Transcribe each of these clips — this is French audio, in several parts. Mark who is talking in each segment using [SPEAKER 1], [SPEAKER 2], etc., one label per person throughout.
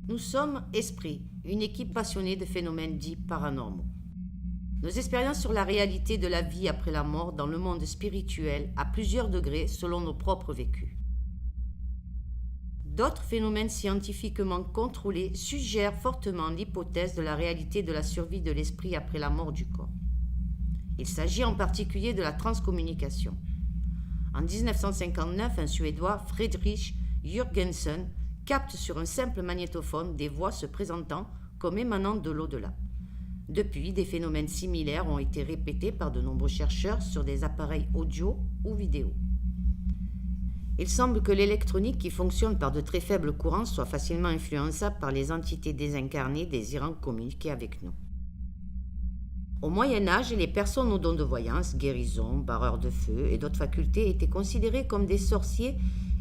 [SPEAKER 1] Nous sommes Esprit, une équipe passionnée de phénomènes dits paranormaux. Nos expériences sur la réalité de la vie après la mort dans le monde spirituel à plusieurs degrés selon nos propres vécus. D'autres phénomènes scientifiquement contrôlés suggèrent fortement l'hypothèse de la réalité de la survie de l'esprit après la mort du corps. Il s'agit en particulier de la transcommunication. En 1959, un Suédois, Fredrik Jürgensen, capte sur un simple magnétophone des voix se présentant comme émanant de l'au-delà. Depuis, des phénomènes similaires ont été répétés par de nombreux chercheurs sur des appareils audio ou vidéo. Il semble que l'électronique qui fonctionne par de très faibles courants soit facilement influençable par les entités désincarnées désirant communiquer avec nous. Au Moyen-Âge, les personnes aux dons de voyance, guérison, barreurs de feu et d'autres facultés étaient considérées comme des sorciers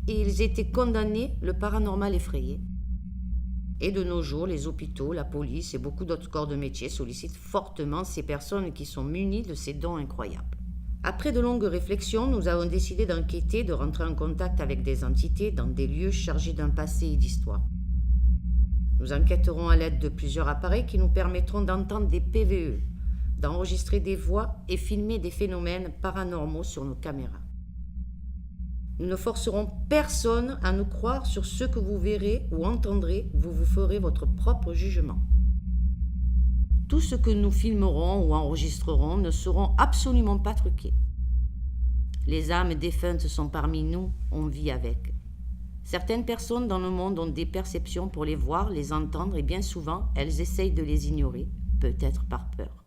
[SPEAKER 1] et ils étaient condamnés, le paranormal effrayé. Et de nos jours, les hôpitaux, la police et beaucoup d'autres corps de métier sollicitent fortement ces personnes qui sont munies de ces dons incroyables. Après de longues réflexions, nous avons décidé d'enquêter, de rentrer en contact avec des entités dans des lieux chargés d'un passé et d'histoire. Nous enquêterons à l'aide de plusieurs appareils qui nous permettront d'entendre des PVE, d'enregistrer des voix et filmer des phénomènes paranormaux sur nos caméras. Nous ne forcerons personne à nous croire sur ce que vous verrez ou entendrez, vous ferez votre propre jugement. Tout ce que nous filmerons ou enregistrerons ne seront absolument pas truqués. Les âmes défuntes sont parmi nous, on vit avec. Certaines personnes dans le monde ont des perceptions pour les voir, les entendre et bien souvent, elles essayent de les ignorer, peut-être par peur.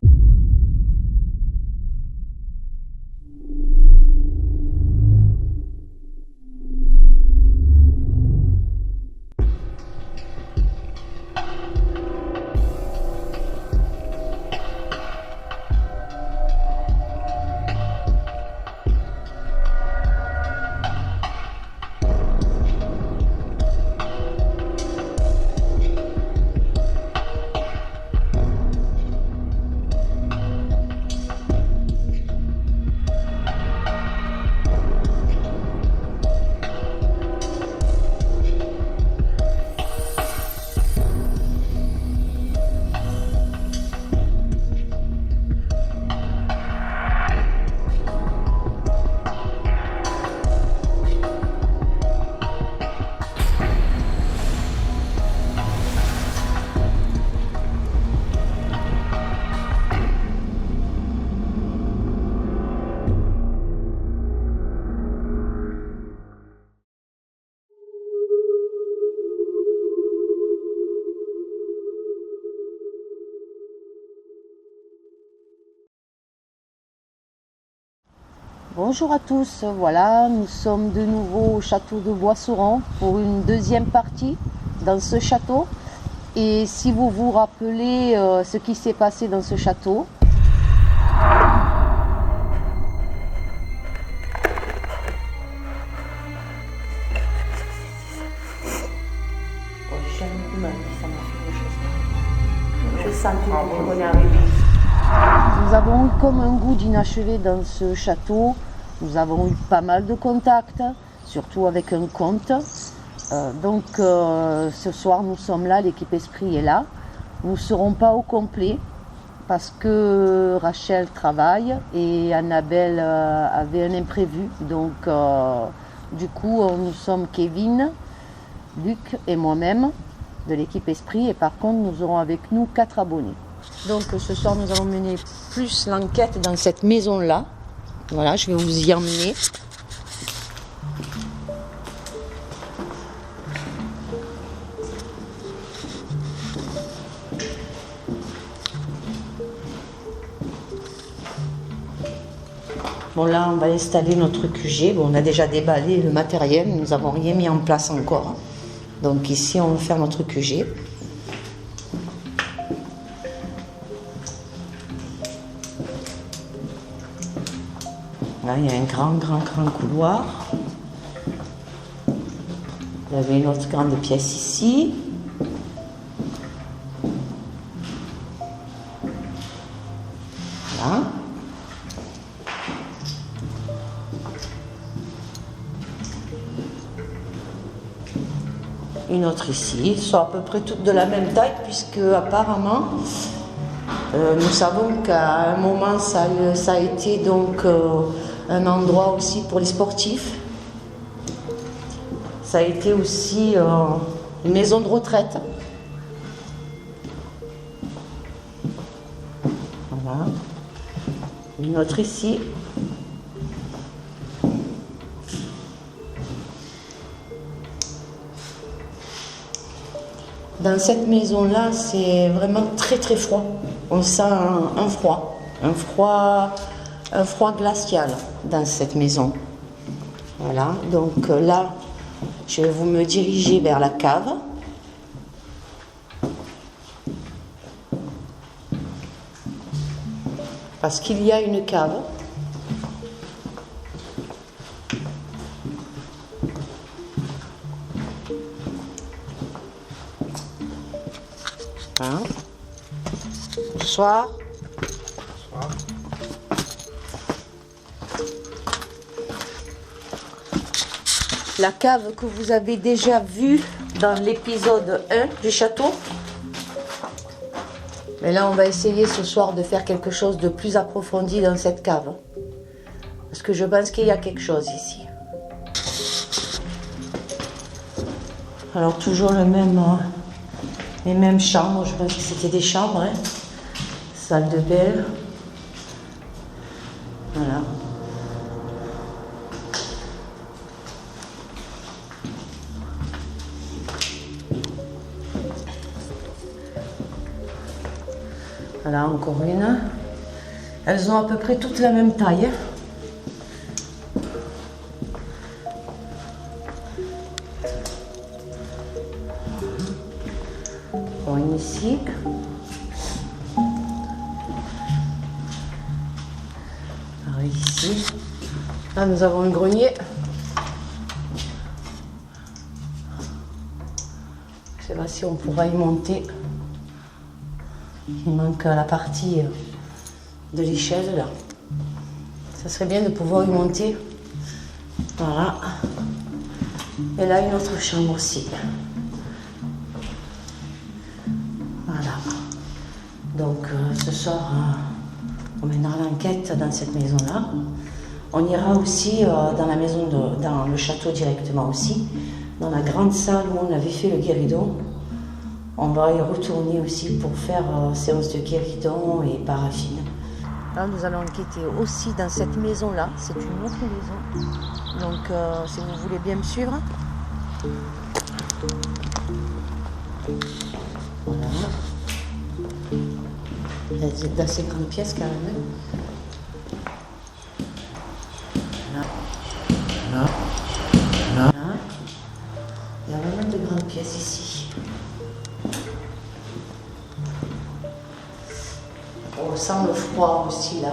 [SPEAKER 1] Bonjour à tous, voilà, nous sommes de nouveau au château de Boissouran pour une deuxième partie dans ce château. Et si vous vous rappelez ce qui s'est passé dans ce château, nous avons eu comme un goût d'inachevé dans ce château. Nous avons eu pas mal de contacts, surtout avec un comte. Donc ce soir nous sommes là, l'équipe Esprit est là. Nous ne serons pas au complet parce que Rachel travaille et Annabelle avait un imprévu. Donc du coup nous sommes Kevin, Luc et moi-même de l'équipe Esprit. Et par contre nous aurons avec nous 4 abonnés. Donc ce soir nous allons mener plus l'enquête dans cette maison-là. Voilà, je vais vous y emmener. Bon là on va installer notre QG. Bon, on a déjà déballé le matériel, nous n'avons rien mis en place encore. Donc ici on va faire notre QG. Là, il y a un grand couloir. Vous avez une autre grande pièce ici. Voilà. une autre ici. Elles sont à peu près toutes de la même taille puisque apparemment nous savons qu'à un moment ça a été donc un endroit aussi pour les sportifs. Ça a été aussi une maison de retraite. Voilà. Une autre ici. Dans cette maison-là, c'est vraiment très très froid. On sent un froid glacial dans cette maison. Voilà, donc là, je vais vous me diriger vers la cave. Parce qu'il y a une cave. Hein? Bonsoir.
[SPEAKER 2] Bonsoir.
[SPEAKER 1] La cave que vous avez déjà vue dans l'épisode 1 du château. Mais là, on va essayer ce soir de faire quelque chose de plus approfondi dans cette cave. Parce que je pense qu'il y a quelque chose ici. Alors, toujours les mêmes chambres. Je pense que c'était des chambres. Hein. Salle de bain. Voilà. Voilà, encore une. Elles ont à peu près toutes la même taille. Bon, une ici. Alors ici. Là, nous avons un grenier. Je ne sais pas si on pourra y monter. Il manque la partie de l'échelle là. Ça serait bien de pouvoir y monter. Voilà. Et là, une autre chambre aussi. Voilà. Donc, ce soir, on mènera l'enquête dans cette maison-là. On ira aussi dans la maison, dans le château directement aussi, dans la grande salle où on avait fait le guéridon. On va y retourner aussi pour faire séance de guéridon et paraffine. Là, nous allons enquêter aussi dans cette maison-là. C'est une autre maison. Donc, si vous voulez bien me suivre. Voilà. Il y a d'assez grandes pièces quand même. Là. Là. Là. Il y a vraiment de grandes pièces ici. On sent le froid aussi là. Là,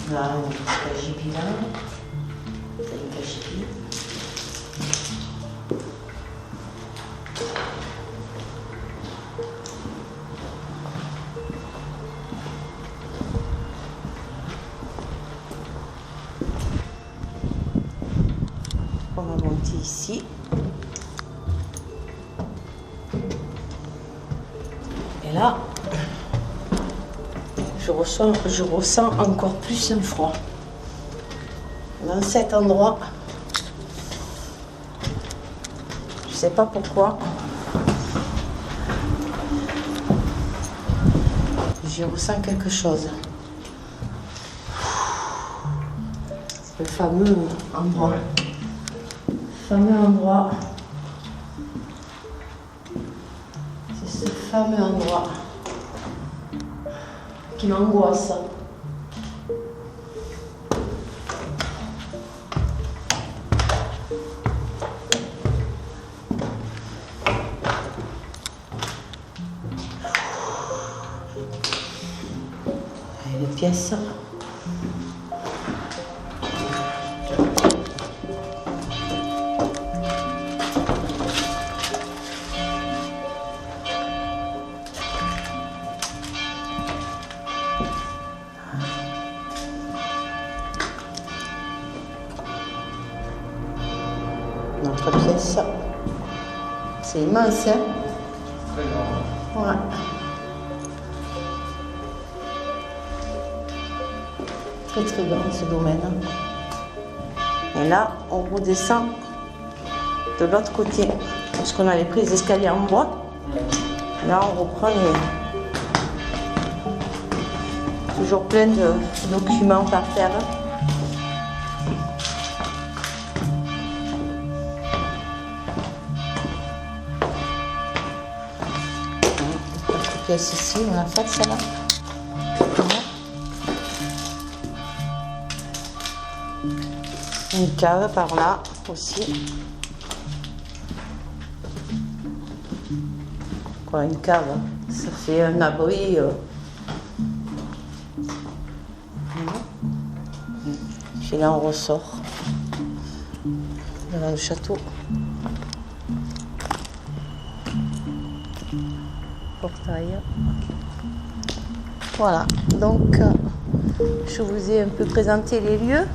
[SPEAKER 1] il y a une cagibi là. Il y a une cagibi. On va monter ici. Et là, je ressens encore plus un froid. Dans cet endroit, je ne sais pas pourquoi, je ressens quelque chose. Le fameux endroit. Le fameux endroit. C'est ce fameux endroit qui m'angoisse. Et les pièces. Notre pièce. C'est immense, hein?
[SPEAKER 2] Très grand.
[SPEAKER 1] Ouais. Très très grand ce domaine. Et là, on redescend de l'autre côté. Parce qu'on avait pris les escaliers en bois. Là, on reprend toujours plein de documents par terre. Pièce ici, on a fait celle-là. Une cave par là aussi. Quoi, une cave, ça fait un abri. Puis là, on ressort devant le château. Portail. Voilà, donc je vous ai un peu présenté les lieux.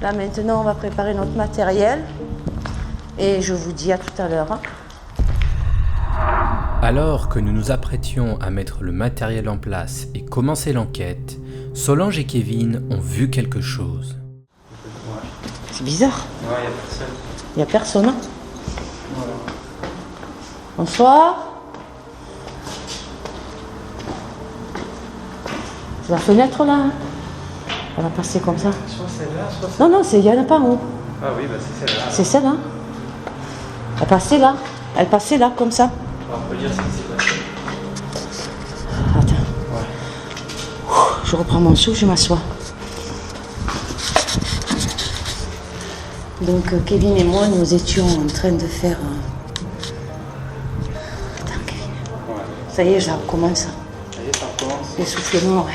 [SPEAKER 1] Là maintenant on va préparer notre matériel et je vous dis à tout à l'heure.
[SPEAKER 3] Alors que nous nous apprêtions à mettre le matériel en place et commencer l'enquête, Solange et Kevin ont vu quelque chose.
[SPEAKER 1] C'est bizarre.
[SPEAKER 2] Ouais, il n'y a personne.
[SPEAKER 1] Il n'y a personne.
[SPEAKER 2] Voilà.
[SPEAKER 1] Bonsoir. C'est la fenêtre là. On va passer comme ça.
[SPEAKER 2] Soit celle-là, soit celle-là.
[SPEAKER 1] Non, il n'y en a pas en haut.
[SPEAKER 2] Ah oui, bah c'est celle-là.
[SPEAKER 1] C'est celle-là. Elle passait là. Elle passait là, comme ça.
[SPEAKER 2] Alors, on peut dire ce qui s'est passé.
[SPEAKER 1] Attends.
[SPEAKER 2] Ouais.
[SPEAKER 1] Je reprends mon souffle, je m'assois. Donc Kevin et moi, nous étions en train de faire... Attends, Kevin.
[SPEAKER 2] Ouais.
[SPEAKER 1] Ça y est, je recommence.
[SPEAKER 2] Ça y est, ça recommence.
[SPEAKER 1] L'essoufflement, ouais.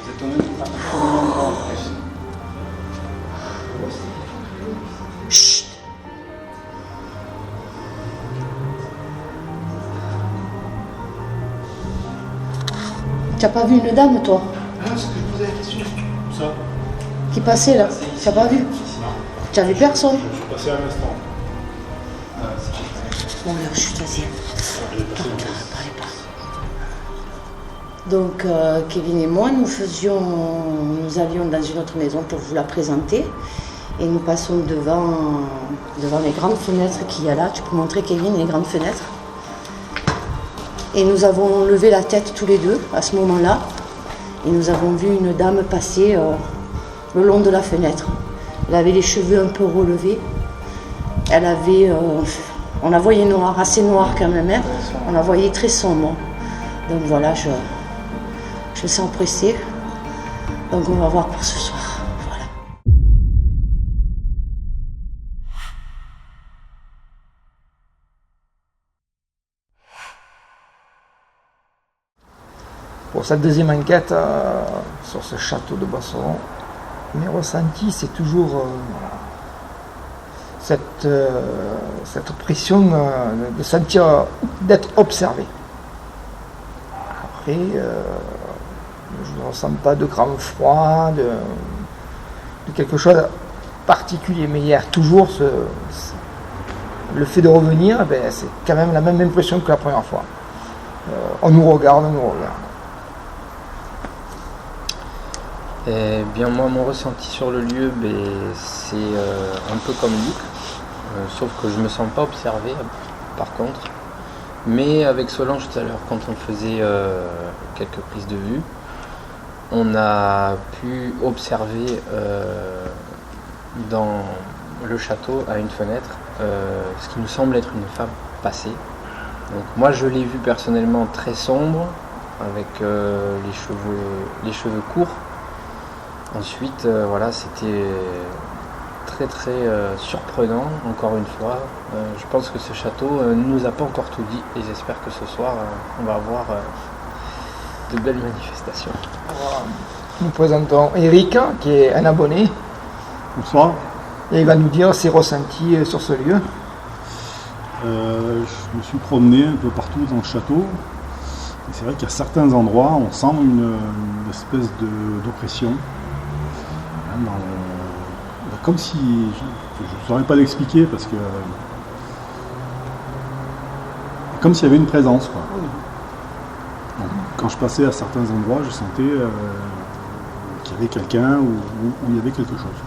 [SPEAKER 2] Vous êtes au même endroit en fait.
[SPEAKER 1] Chut. Tu n'as pas vu une dame, toi,
[SPEAKER 2] Ah, c'est ce que je posais la question. Ça.
[SPEAKER 1] qui passait là? Tu n'as pas vu? Tu n'avais personne?
[SPEAKER 2] Je suis passé à l'instant.
[SPEAKER 1] Bon, alors, je suis vas-y. Parlez pas. Donc, Kevin et moi, nous allions dans une autre maison pour vous la présenter. Et nous passons devant les grandes fenêtres qu'il y a là. Tu peux montrer, Kevin, les grandes fenêtres? Et nous avons levé la tête tous les deux à ce moment-là. Et nous avons vu une dame passer le long de la fenêtre. Elle avait les cheveux un peu relevés. Elle avait... on la voyait noire, assez noire quand même. Hein. On la voyait très sombre. Donc voilà, je me sens pressée. Donc on va voir pour ce soir. Voilà.
[SPEAKER 4] Pour cette deuxième enquête sur ce château de Bosseron, mes ressentis, c'est toujours cette pression de sentir d'être observé. Après, je ne ressens pas de grand froid, de quelque chose de particulier, mais hier, toujours, le fait de revenir, c'est quand même la même impression que la première fois. On nous regarde.
[SPEAKER 5] Eh bien moi mon ressenti sur le lieu c'est un peu comme Luc, sauf que je me sens pas observé par contre. Mais avec Solange tout à l'heure quand on faisait quelques prises de vue, on a pu observer dans le château à une fenêtre ce qui nous semble être une femme passée. Donc moi je l'ai vue personnellement très sombre avec les cheveux courts. Ensuite, voilà, c'était très surprenant, encore une fois. Je pense que ce château ne nous a pas encore tout dit et j'espère que ce soir, on va avoir de belles manifestations.
[SPEAKER 4] Voilà. Nous présentons Eric, qui est un abonné.
[SPEAKER 6] Bonsoir.
[SPEAKER 4] Et il va nous dire ses ressentis sur ce lieu.
[SPEAKER 6] Je me suis promené un peu partout dans le château. Et c'est vrai qu'à certains endroits, on sent une espèce d'oppression. Comme si, je ne saurais pas l'expliquer parce que Comme s'il y avait une présence, quoi. Donc, quand je passais à certains endroits, je sentais qu'il y avait quelqu'un ou il y avait quelque chose.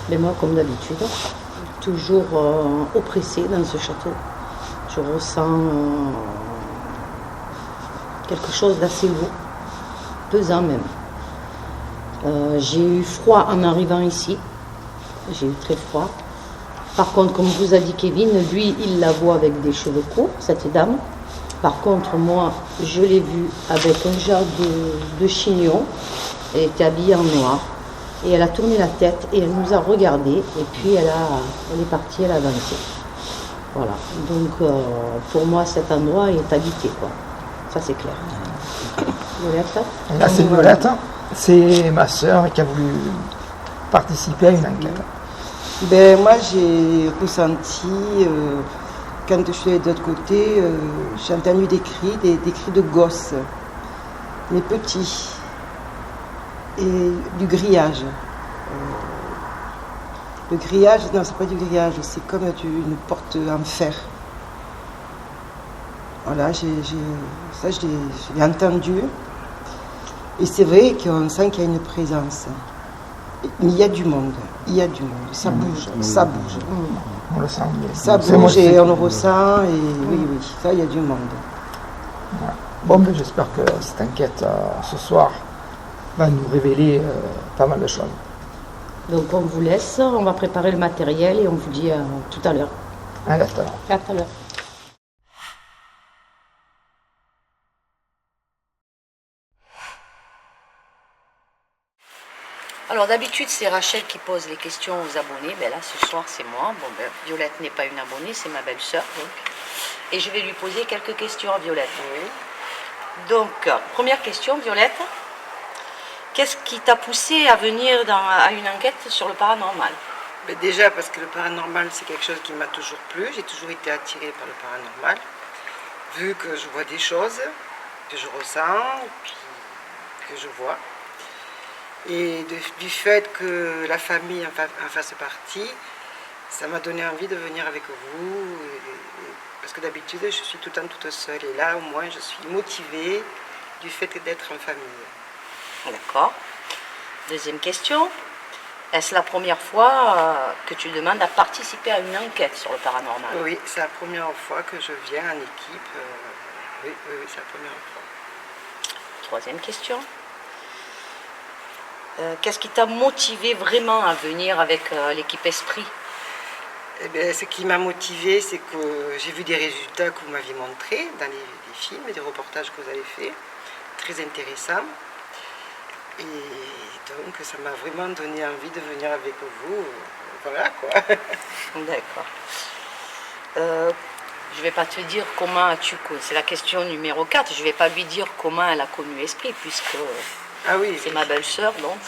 [SPEAKER 7] Mais moi, comme d'habitude, toujours oppressée dans ce château. Je ressens quelque chose d'assez lourd, pesant même. J'ai eu froid en arrivant ici. J'ai eu très froid. Par contre, comme vous a dit Kevin, lui, il la voit avec des cheveux courts, cette dame. Par contre, moi, je l'ai vue avec un genre de chignon. Elle était habillée en noir. Et elle a tourné la tête et elle nous a regardés. Et puis, elle est partie, elle a dansé. Voilà. Donc, pour moi, cet endroit est habité, quoi. Ça, c'est clair. Violette,
[SPEAKER 4] Là, c'est Violette. C'est ma sœur qui a voulu participer à une enquête.
[SPEAKER 8] Ben, moi, j'ai ressenti, quand je suis allée de l'autre côté, j'ai entendu des cris de gosses, mais petits, et du grillage. Le grillage, non, c'est pas du grillage, c'est comme une porte en fer. Voilà, je l'ai entendu. Et c'est vrai qu'on sent qu'il y a une présence. Mais il y a du monde, ça bouge, ça bouge.
[SPEAKER 4] On le sent.
[SPEAKER 8] Ça bouge et on le ressent, et oui, ça, il y a du monde.
[SPEAKER 4] Voilà. Bon, ben, j'espère que cette enquête ce soir va nous révéler pas mal de choses.
[SPEAKER 7] donc on vous laisse, on va préparer le matériel et on vous dit tout à l'heure.
[SPEAKER 4] À tout à l'heure.
[SPEAKER 7] À tout à l'heure.
[SPEAKER 1] Alors d'habitude c'est Rachel qui pose les questions aux abonnés, là ce soir c'est moi. Violette n'est pas une abonnée, c'est ma belle-sœur donc. Et je vais lui poser quelques questions à Violette. Oui. Donc, première question Violette, qu'est-ce qui t'a poussé à venir à une enquête sur le paranormal?
[SPEAKER 8] Mais déjà parce que le paranormal c'est quelque chose qui m'a toujours plu, j'ai toujours été attirée par le paranormal, vu que je vois des choses, que je ressens, que je vois. Et du fait que la famille en fasse partie, ça m'a donné envie de venir avec vous. Parce que d'habitude, je suis tout le temps toute seule. Et là, au moins, je suis motivée du fait d'être en famille.
[SPEAKER 1] D'accord. Deuxième question. Est-ce la première fois que tu demandes à participer à une enquête sur le paranormal?
[SPEAKER 8] Oui, c'est la première fois que je viens en équipe. Oui, c'est la première fois.
[SPEAKER 1] Troisième question. Qu'est-ce qui t'a motivé vraiment à venir avec l'équipe Esprit?
[SPEAKER 8] Eh bien, ce qui m'a motivée, c'est que j'ai vu des résultats que vous m'aviez montrés dans les films et des reportages que vous avez faits, très intéressants. Et donc, ça m'a vraiment donné envie de venir avec vous. Voilà, quoi.
[SPEAKER 1] D'accord. Je ne vais pas te dire comment as-tu connu. C'est la question numéro 4. Je ne vais pas lui dire comment elle a connu Esprit, puisque
[SPEAKER 8] ah oui,
[SPEAKER 1] c'est ma belle-sœur, donc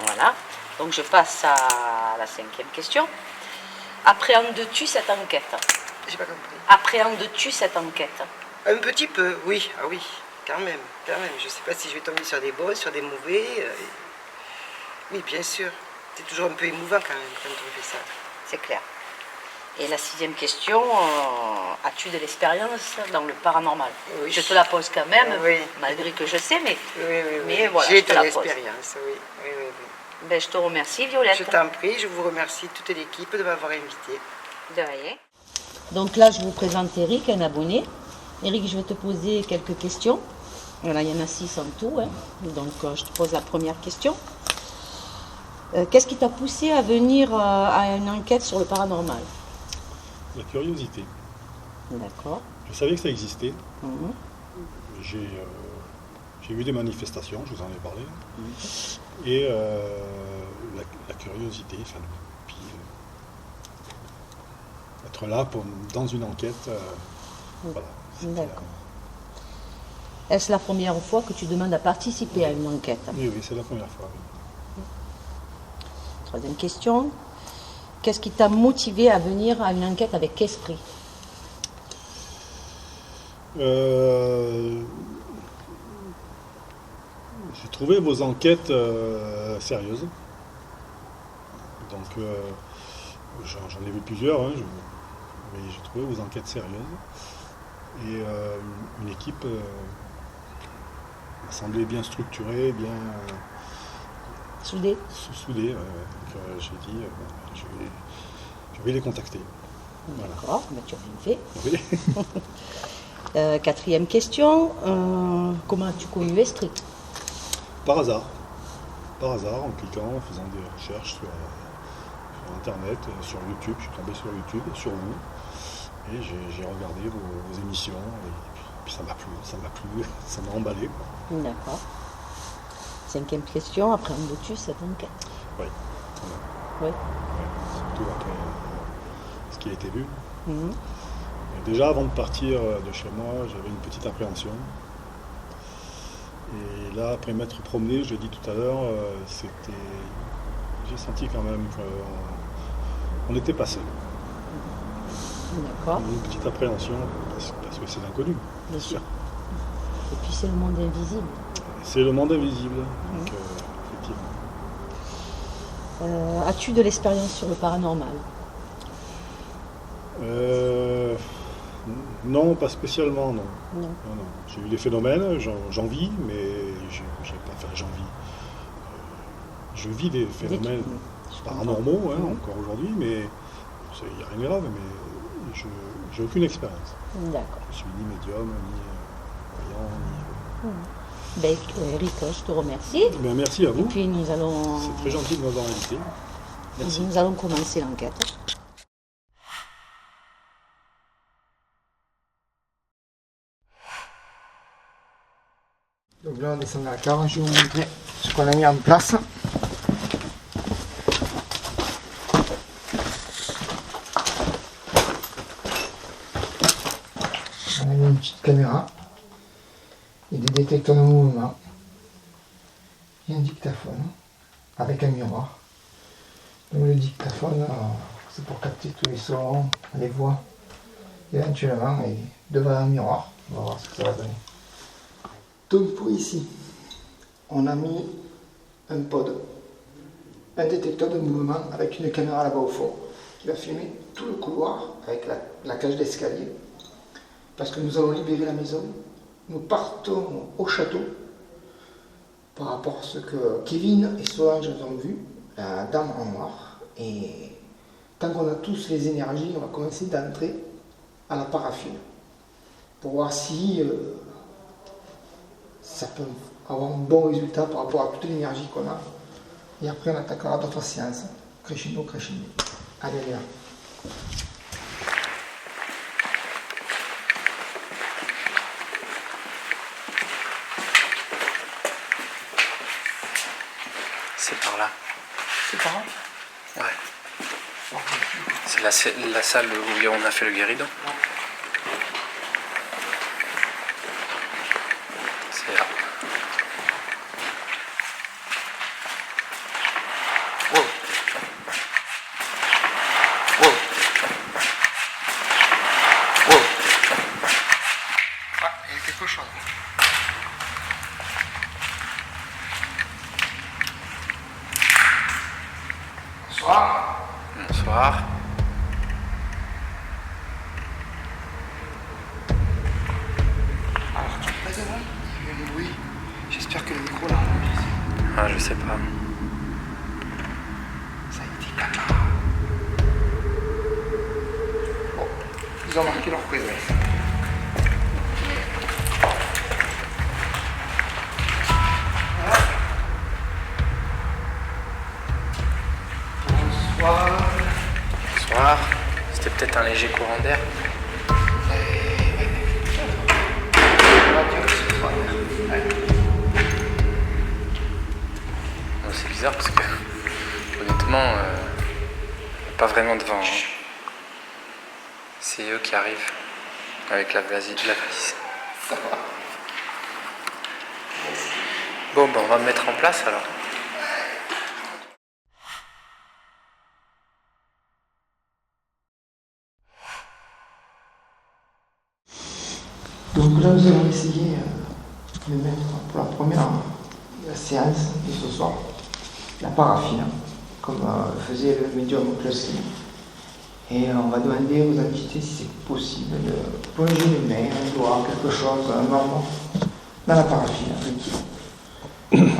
[SPEAKER 1] voilà. Donc je passe à la 5e question. Appréhendes-tu cette enquête?
[SPEAKER 8] J'ai pas compris.
[SPEAKER 1] Appréhendes-tu cette enquête?
[SPEAKER 8] Un petit peu, oui. Ah oui, quand même. Je ne sais pas si je vais tomber sur des bons, sur des mauvais. Oui, bien sûr. C'est toujours un peu émouvant quand même quand on fait ça.
[SPEAKER 1] C'est clair. Et la 6e question, as-tu de l'expérience dans le paranormal?
[SPEAKER 8] Oui.
[SPEAKER 1] Je te la pose quand même,
[SPEAKER 8] oui.
[SPEAKER 1] Malgré que je sais, mais,
[SPEAKER 8] oui.
[SPEAKER 1] mais voilà,
[SPEAKER 8] j'ai
[SPEAKER 1] je te
[SPEAKER 8] de
[SPEAKER 1] la pose.
[SPEAKER 8] l'expérience, oui.
[SPEAKER 1] Ben, je te remercie, Violette.
[SPEAKER 8] Je t'en prie, je vous remercie toute l'équipe de m'avoir invitée.
[SPEAKER 1] De rien.
[SPEAKER 7] Donc là, je vous présente Eric, un abonné. Eric, je vais te poser quelques questions. Voilà, il y en a 6 en tout. Hein. Donc, je te pose la première question. Qu'est-ce qui t'a poussé à venir à une enquête sur le paranormal?
[SPEAKER 6] La curiosité.
[SPEAKER 7] D'accord.
[SPEAKER 6] Je savais que ça existait.
[SPEAKER 7] Mhm.
[SPEAKER 6] J'ai vu des manifestations, je vous en ai parlé. Et la curiosité, enfin, puis être là dans une enquête. Voilà.
[SPEAKER 7] D'accord. Est-ce la première fois que tu demandes à participer à une enquête?
[SPEAKER 6] Oui, c'est la première fois. Oui.
[SPEAKER 7] 3e question. Qu'est-ce qui t'a motivé à venir à une enquête avec Esprit?
[SPEAKER 6] J'ai trouvé vos enquêtes sérieuses. Donc, j'en ai vu plusieurs. Hein. Mais j'ai trouvé vos enquêtes sérieuses. Et une équipe m'a semblé bien structurée, bien
[SPEAKER 7] Soudé.
[SPEAKER 6] soudée. Donc j'ai dit, je vais les contacter. Voilà.
[SPEAKER 7] D'accord, mais tu as bien
[SPEAKER 6] Oui.
[SPEAKER 7] fait. Quatrième question, comment as-tu connu Estrie?
[SPEAKER 6] Par hasard, en cliquant, en faisant des recherches sur Internet, sur YouTube, je suis tombé sur YouTube, sur vous, et j'ai regardé vos émissions, et puis ça m'a plu, ça m'a emballé. Quoi.
[SPEAKER 7] D'accord. Cinquième question, après un motus, cette enquête.
[SPEAKER 6] Oui.
[SPEAKER 7] Oui.
[SPEAKER 6] Surtout après ce qui a été vu.
[SPEAKER 7] Mhm.
[SPEAKER 6] Et déjà, avant de partir de chez moi, j'avais une petite appréhension. Et là, après m'être promené, je l'ai dit tout à l'heure, j'ai senti quand même qu'on n'était pas seul.
[SPEAKER 7] D'accord.
[SPEAKER 6] Une petite appréhension, parce que c'est l'inconnu.
[SPEAKER 7] Bien sûr. Et puis c'est le monde invisible.
[SPEAKER 6] C'est le monde invisible, donc effectivement.
[SPEAKER 7] As-tu de l'expérience sur le paranormal?
[SPEAKER 6] Non, pas spécialement, non.
[SPEAKER 7] Non.
[SPEAKER 6] J'ai eu des phénomènes, j'en vis, mais j'en vis. Je vis des phénomènes paranormaux, encore aujourd'hui, mais il n'y a rien de grave, mais j'ai aucune expérience.
[SPEAKER 7] D'accord.
[SPEAKER 6] Je suis ni médium, ni voyant, ni...
[SPEAKER 7] Ben, Eric, je te remercie.
[SPEAKER 6] Ben, merci à vous.
[SPEAKER 7] Et puis nous allons...
[SPEAKER 6] C'est très gentil de m'avoir invité. Merci.
[SPEAKER 7] Nous allons commencer l'enquête.
[SPEAKER 4] Donc là, on descend dans la cave, je vais vous montrer ce qu'on a mis en place. On a mis une petite caméra et des détecteurs de mouvement et un dictaphone avec un miroir. Donc le dictaphone, c'est pour capter tous les sons, les voix éventuellement, et devant un miroir, on va voir ce que ça va donner. Donc pour ici, on a mis un pod, un détecteur de mouvement avec une caméra là-bas au fond qui va filmer tout le couloir avec la cage d'escalier. Parce que nous allons libérer la maison, nous partons au château par rapport à ce que Kevin et Solange ont vu, la dame en noir. Et tant qu'on a tous les énergies, on va commencer d'entrer à la paraffine pour voir si ça peut avoir un bon résultat par rapport à toute l'énergie qu'on a. Et après, on attaquera d'autres séances. Crescendo, crescendo. Allez, là.
[SPEAKER 3] C'est par là.
[SPEAKER 4] C'est pas grave.
[SPEAKER 3] Ouais. C'est la salle où on a fait le guéridon. C'est là.
[SPEAKER 4] Wow. Wow. Wow. Ah, il y a quelque chose. Bonsoir.
[SPEAKER 3] Bonsoir.
[SPEAKER 4] Alors, tu peux pas devant? Il y a du bruit. J'espère que le micro l'a enregistré.
[SPEAKER 3] Ah, je sais pas.
[SPEAKER 4] Ça a été cata. Bon, ils ont marqué leur présence. Bonsoir.
[SPEAKER 3] Bonsoir. C'était peut-être un léger courant d'air. Bon, c'est bizarre parce que honnêtement, pas vraiment de vent. Hein. C'est eux qui arrivent avec la valise. Bon, ben on va me mettre en place alors.
[SPEAKER 4] Donc là, nous allons essayer de mettre pour la première séance de ce soir la paraffine, comme faisait le médium Kloski. Et on va demander aux entités si c'est possible de plonger les mains, un doigt, quelque chose, un membre, dans la paraffine. Voilà.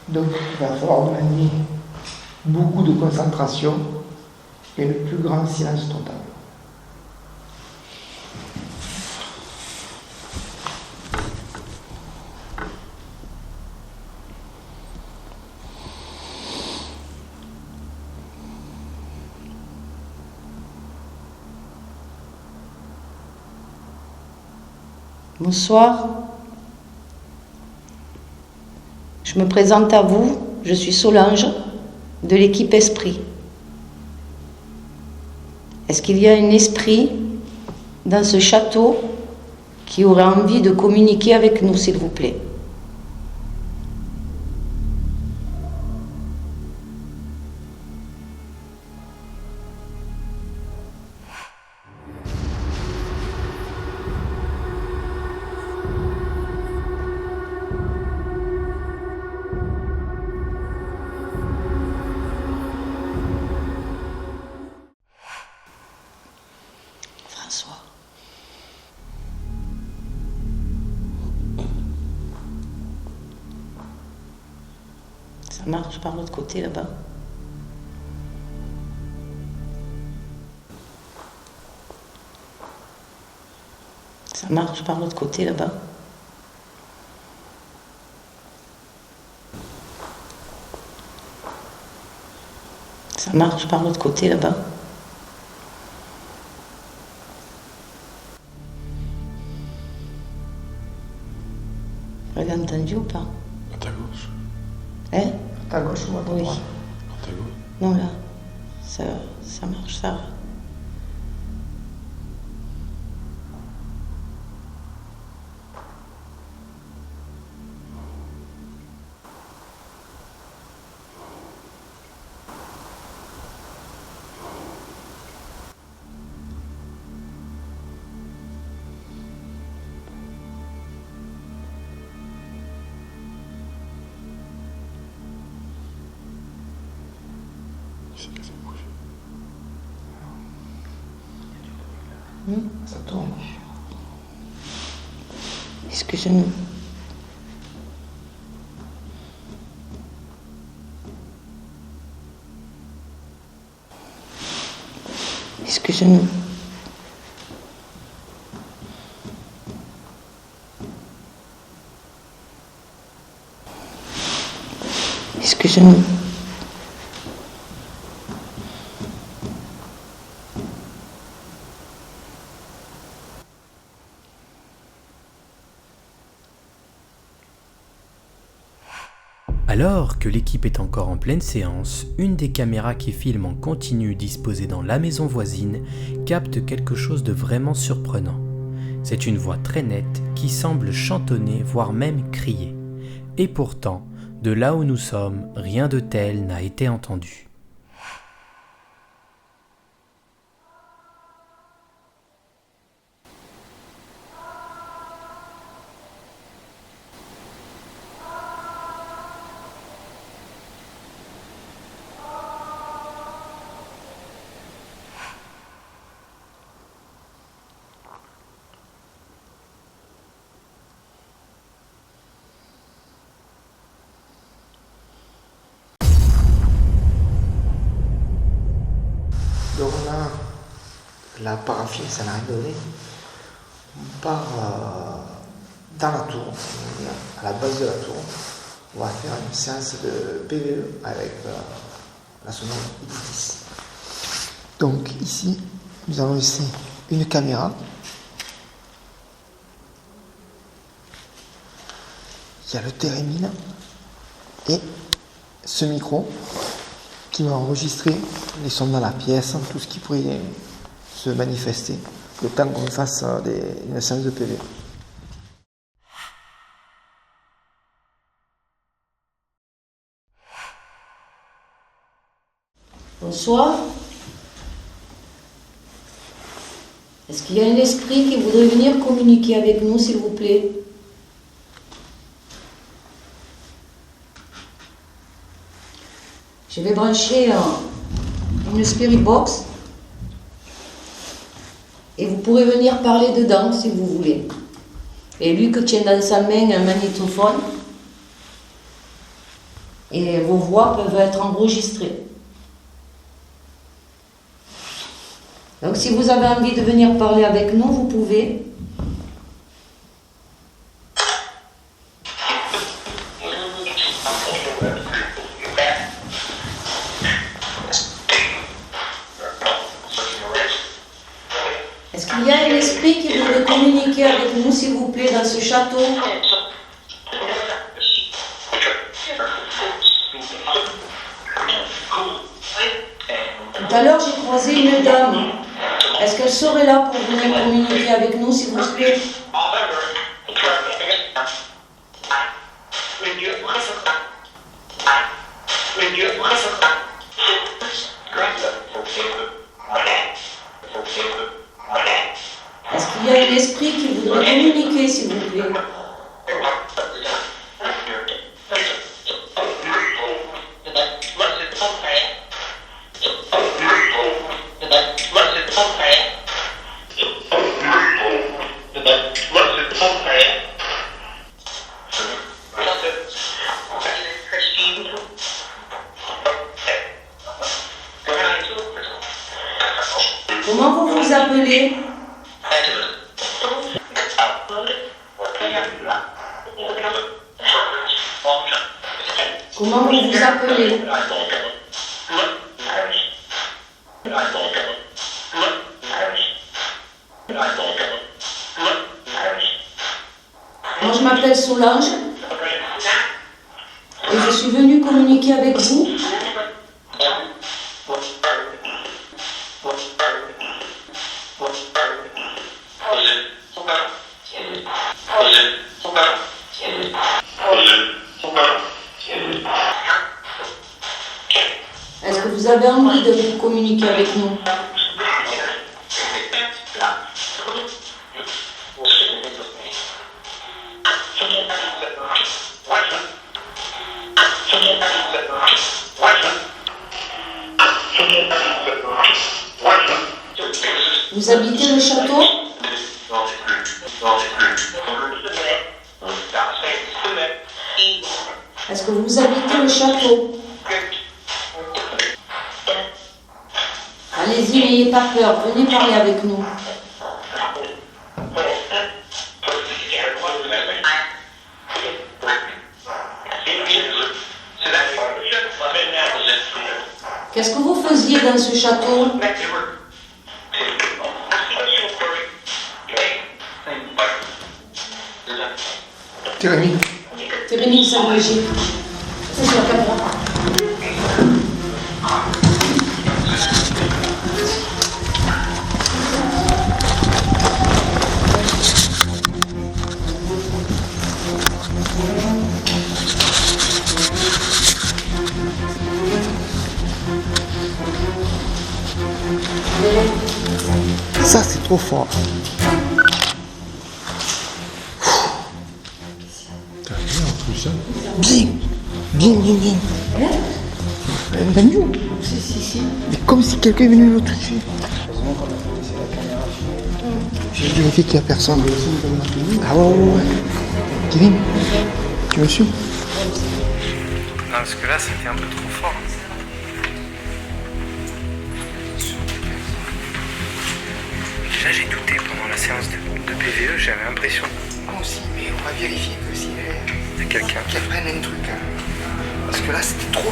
[SPEAKER 4] Donc il va falloir demander beaucoup de concentration et le plus grand silence total.
[SPEAKER 7] Bonsoir. Je me présente à vous, je suis Solange, de l'équipe Esprit. Est-ce qu'il y a un esprit dans ce château qui aurait envie de communiquer avec nous, s'il vous plaît? François. Ça marche par l'autre côté là-bas. Ça marche par l'autre côté là-bas. Ça marche par l'autre côté là-bas. Vous l'avez entendu ou pas?
[SPEAKER 6] À ta gauche.
[SPEAKER 7] Hein?
[SPEAKER 4] À ta gauche ou à ta
[SPEAKER 7] Oui.
[SPEAKER 4] droite?
[SPEAKER 6] À ta gauche.
[SPEAKER 7] Non, là. Ça marche, ça.
[SPEAKER 6] Il s'est cassé le couche.
[SPEAKER 4] Ça tourne.
[SPEAKER 7] Excusez-nous. Excusez-nous. Excusez-nous.
[SPEAKER 9] Alors que l'équipe est encore en pleine séance, une des caméras qui filme en continu disposée dans la maison voisine capte quelque chose de vraiment surprenant. C'est une voix très nette qui semble chantonner, voire même crier. Et pourtant, de là où nous sommes, rien de tel n'a été entendu.
[SPEAKER 4] Donc là, la paraffine, ça n'a rien donné. On part dans la tour, à la base de la tour. On va faire une séance de PVE avec la sonore Editis. Donc ici, nous allons laisser une caméra. Il y a le térémine et ce micro qui va enregistrer les sons dans la pièce, tout ce qui pourrait se manifester, le temps qu'on fasse une séance de PV.
[SPEAKER 7] Bonsoir. Est-ce qu'il y a un esprit qui voudrait venir communiquer avec nous, s'il vous plaît? Je vais brancher une Spirit Box Et vous pourrez venir parler dedans si vous voulez. Et Luc tient dans sa main un magnétophone. Et vos voix peuvent être enregistrées. Donc si vous avez envie de venir parler avec nous, vous pouvez. Est-ce qu'il y a un esprit qui voudrait communiquer avec nous, s'il vous plaît, dans ce château? Tout à l'heure, j'ai croisé une dame. Est-ce qu'elle serait là pour venir communiquer avec nous, s'il vous plaît? Est-ce qu'il y a un esprit qui voudrait communiquer, s'il vous plaît? Comment vous vous appelez? Comment vous vous appelez? Moi, je m'appelle Solange et je suis venue communiquer avec vous. Est-ce que vous avez envie de communiquer avec nous? Vous habitez le château? Est-ce que vous habitez le château? Allez-y, n'ayez pas peur, venez parler avec nous. Qu'est-ce que vous faisiez dans ce château? Térémie Saint-Léger. C'est sur la caméra.
[SPEAKER 4] Ça, c'est trop fort.
[SPEAKER 6] T'as rien en plus, hein?
[SPEAKER 4] Bien. Entendu? Mais comme si quelqu'un est venu le toucher. J'ai vérifié qu'il n'y a personne. Ah ouais. Kevin, tu me suis?
[SPEAKER 3] Non, parce que là, c'était un peu trop fort. Déjà, j'ai douté pendant la séance de PVE, j'avais l'impression
[SPEAKER 4] Moi aussi, mais on va vérifier que si
[SPEAKER 3] de quelqu'un.
[SPEAKER 4] qu'elle prenne un truc. Hein. Parce que là, c'était trop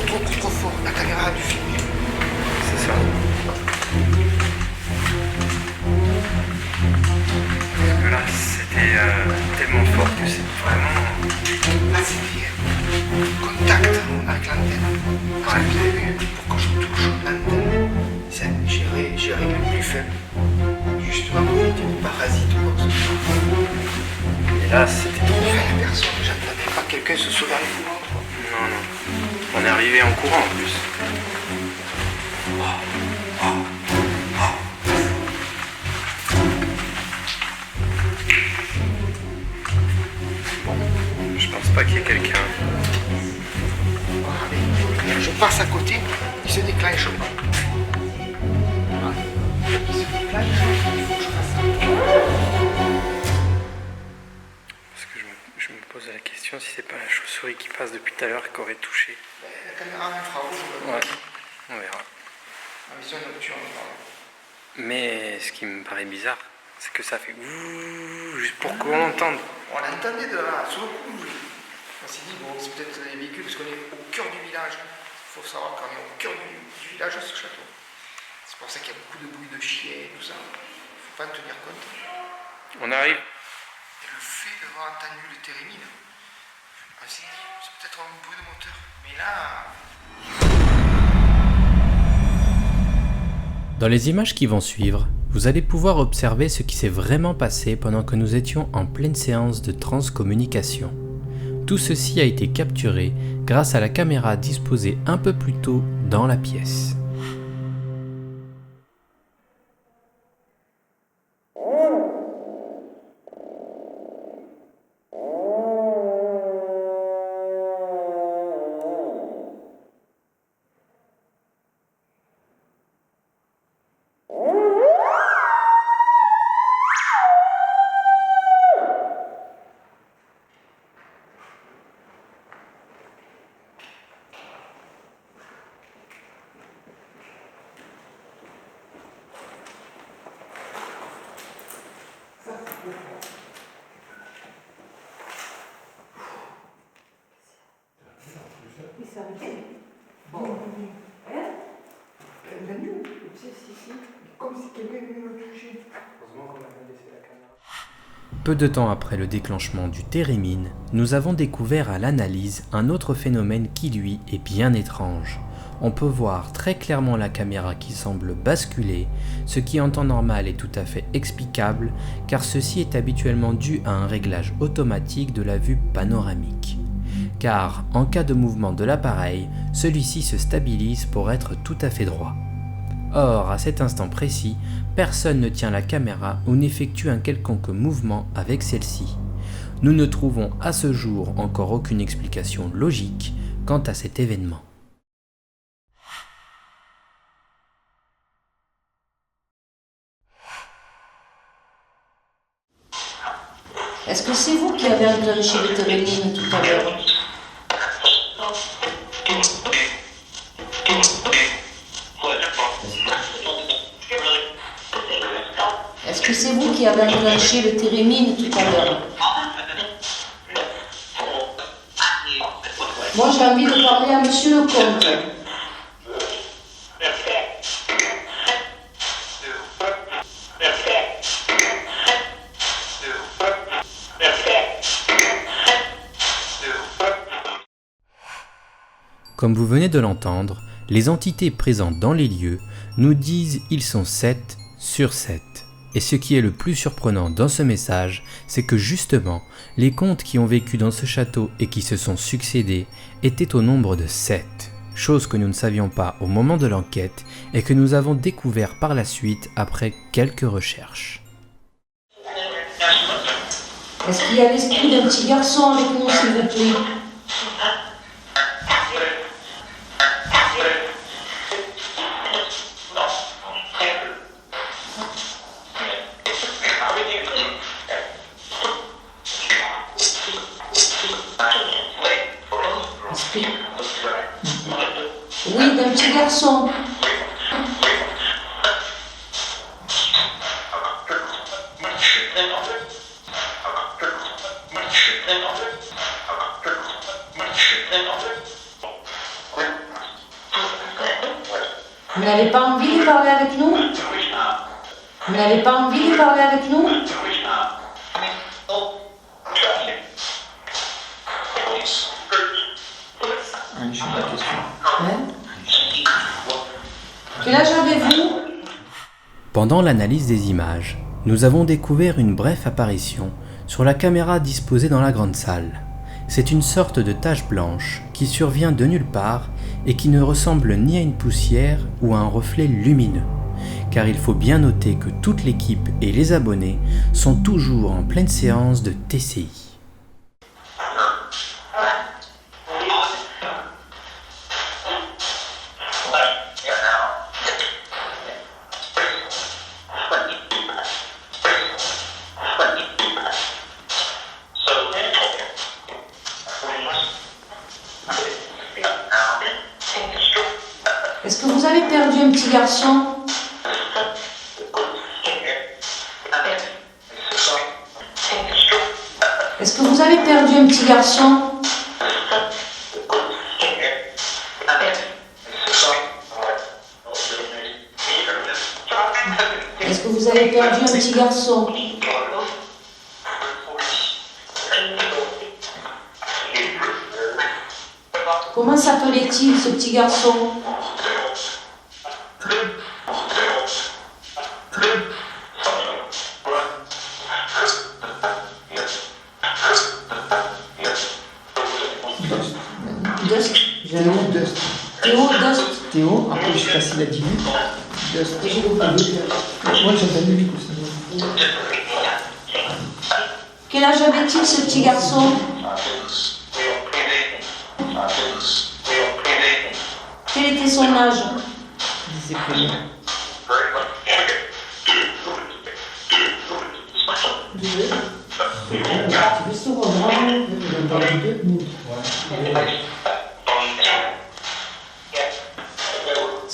[SPEAKER 4] fort. La caméra a dû filmer.
[SPEAKER 3] C'est ça. Parce que là, c'était tellement fort que c'est vraiment...
[SPEAKER 4] Là, c'était contact avec l'antenne. Parce que vous avez vu, pour que je touche l'antenne, j'ai réglé le plus faible. Justement, pour éviter le parasite ou quoi que ce soit.
[SPEAKER 3] Et là, c'était trop
[SPEAKER 4] Il n'y
[SPEAKER 3] fort.
[SPEAKER 4] avait personne, j'attendais pas que quelqu'un se sauve avec moi.
[SPEAKER 3] Non. On est arrivé en courant en plus. Bon, je pense pas qu'il y ait quelqu'un.
[SPEAKER 4] Je passe à côté, il se déclenche. Il se déclenche, il faut que je fasse ça.
[SPEAKER 3] chauve-souris qui passe depuis tout à l'heure et qui aurait touché.
[SPEAKER 4] La caméra infrarouge,
[SPEAKER 3] Ouais, on verra.
[SPEAKER 4] en vision nocturne.
[SPEAKER 3] Mais ce qui me paraît bizarre, c'est que ça fait ouh, juste pour qu'on l'entende.
[SPEAKER 4] On l'entendait de là, sur le coup. On s'est dit, bon, c'est peut-être des véhicules, parce qu'on est au cœur du village. Il faut savoir qu'on est au cœur du village, ce château. C'est pour ça qu'il y a beaucoup de bruit de chiens et tout ça. Il ne faut pas en tenir compte.
[SPEAKER 3] On arrive.
[SPEAKER 4] Et le fait d'avoir entendu le térémine, on s'est dit, c'est peut-être un bruit de moteur. Mais là...
[SPEAKER 9] Dans les images qui vont suivre, vous allez pouvoir observer ce qui s'est vraiment passé pendant que nous étions en pleine séance de transcommunication. Tout ceci a été capturé grâce à la caméra disposée un peu plus tôt dans la pièce. Peu de temps après le déclenchement du térémine, nous avons découvert à l'analyse un autre phénomène qui lui est bien étrange. On peut voir très clairement la caméra qui semble basculer, ce qui en temps normal est tout à fait explicable car ceci est habituellement dû à un réglage automatique de la vue panoramique. Car en cas de mouvement de l'appareil, celui-ci se stabilise pour être tout à fait droit. Or, à cet instant précis, personne ne tient la caméra ou n'effectue un quelconque mouvement avec celle-ci. Nous ne trouvons à ce jour encore aucune explication logique quant à cet événement.
[SPEAKER 7] Est-ce que c'est vous qui avez enclenché le térémine tout à l'heure? Est-ce que c'est vous qui avez enclenché le térémine tout à l'heure? Moi j'ai envie de parler à monsieur le comte.
[SPEAKER 9] Comme vous venez de l'entendre, les entités présentes dans les lieux nous disent ils sont 7 sur 7. Et ce qui est le plus surprenant dans ce message, c'est que justement, les comtes qui ont vécu dans ce château et qui se sont succédés étaient au nombre de 7. Chose que nous ne savions pas au moment de l'enquête et que nous avons découvert par la suite après quelques recherches.
[SPEAKER 7] Est-ce qu'il y a l'esprit d'un petit garçon avec nous, s'il vous plaît? Oui, d'un petit garçon. Vous n'avez pas envie de parler avec nous? Vous n'avez pas envie de parler avec nous? Quel âge avez-vous?
[SPEAKER 9] Pendant l'analyse des images, nous avons découvert une brève apparition sur la caméra disposée dans la grande salle. C'est une sorte de tache blanche qui survient de nulle part et qui ne ressemble ni à une poussière ou à un reflet lumineux. Car il faut bien noter que toute l'équipe et les abonnés sont toujours en pleine séance de TCI.
[SPEAKER 7] petit garçon? Est-ce que vous avez perdu un petit garçon? Est-ce que vous avez perdu un petit garçon? Comment s'appelait-il ce petit garçon? Dust. Théo, Dust.
[SPEAKER 4] Théo, après je sais pas s'il a dit lui. Dust. Moi j'ai entendu lui aussi.
[SPEAKER 7] Quel âge avait-il ce petit garçon? Quel était son âge?
[SPEAKER 4] Il s'est prévenu.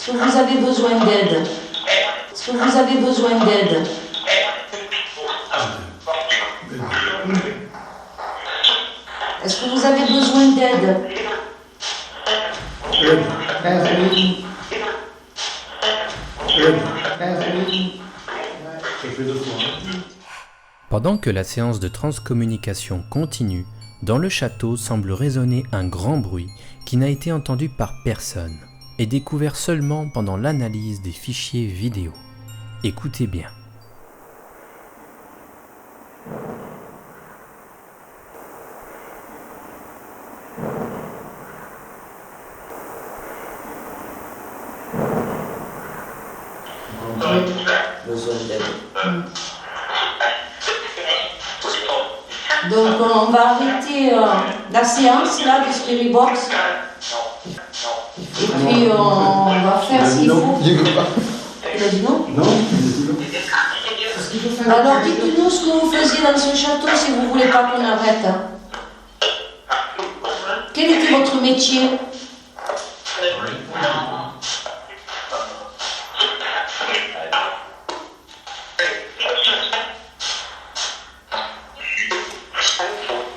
[SPEAKER 7] Est-ce que vous avez besoin d'aide? Est-ce que vous avez besoin d'aide? Est-ce que vous avez besoin d'aide?
[SPEAKER 9] Pendant que la séance de transcommunication continue, dans le château semble résonner un grand bruit qui n'a été entendu par personne et découvert seulement pendant l'analyse des fichiers vidéo. Écoutez bien.
[SPEAKER 1] Besoin d'aide.
[SPEAKER 7] Donc on va arrêter la séance là de Spirit Box. Et puis on va faire ce qu'il faut. Il a dit non?
[SPEAKER 6] Non.
[SPEAKER 7] Alors dites-nous ce que vous faisiez dans ce château si vous ne voulez pas qu'on arrête. Quel était votre métier?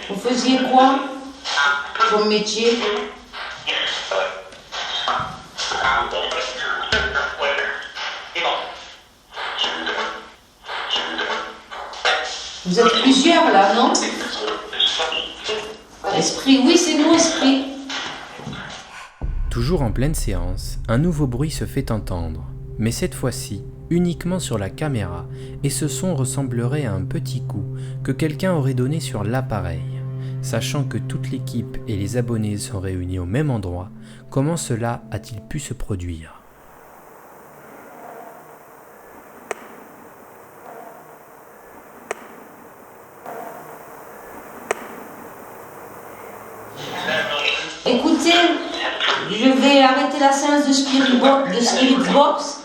[SPEAKER 7] Vous faisiez quoi comme métier? Vous êtes plusieurs là, non? Esprit, oui, c'est nous, Esprit.
[SPEAKER 9] Toujours en pleine séance, un nouveau bruit se fait entendre, mais cette fois-ci uniquement sur la caméra, et ce son ressemblerait à un petit coup que quelqu'un aurait donné sur l'appareil. Sachant que toute l'équipe et les abonnés sont réunis au même endroit, comment cela a-t-il pu se produire ?
[SPEAKER 7] Écoutez, je vais arrêter la séance de Spirit Box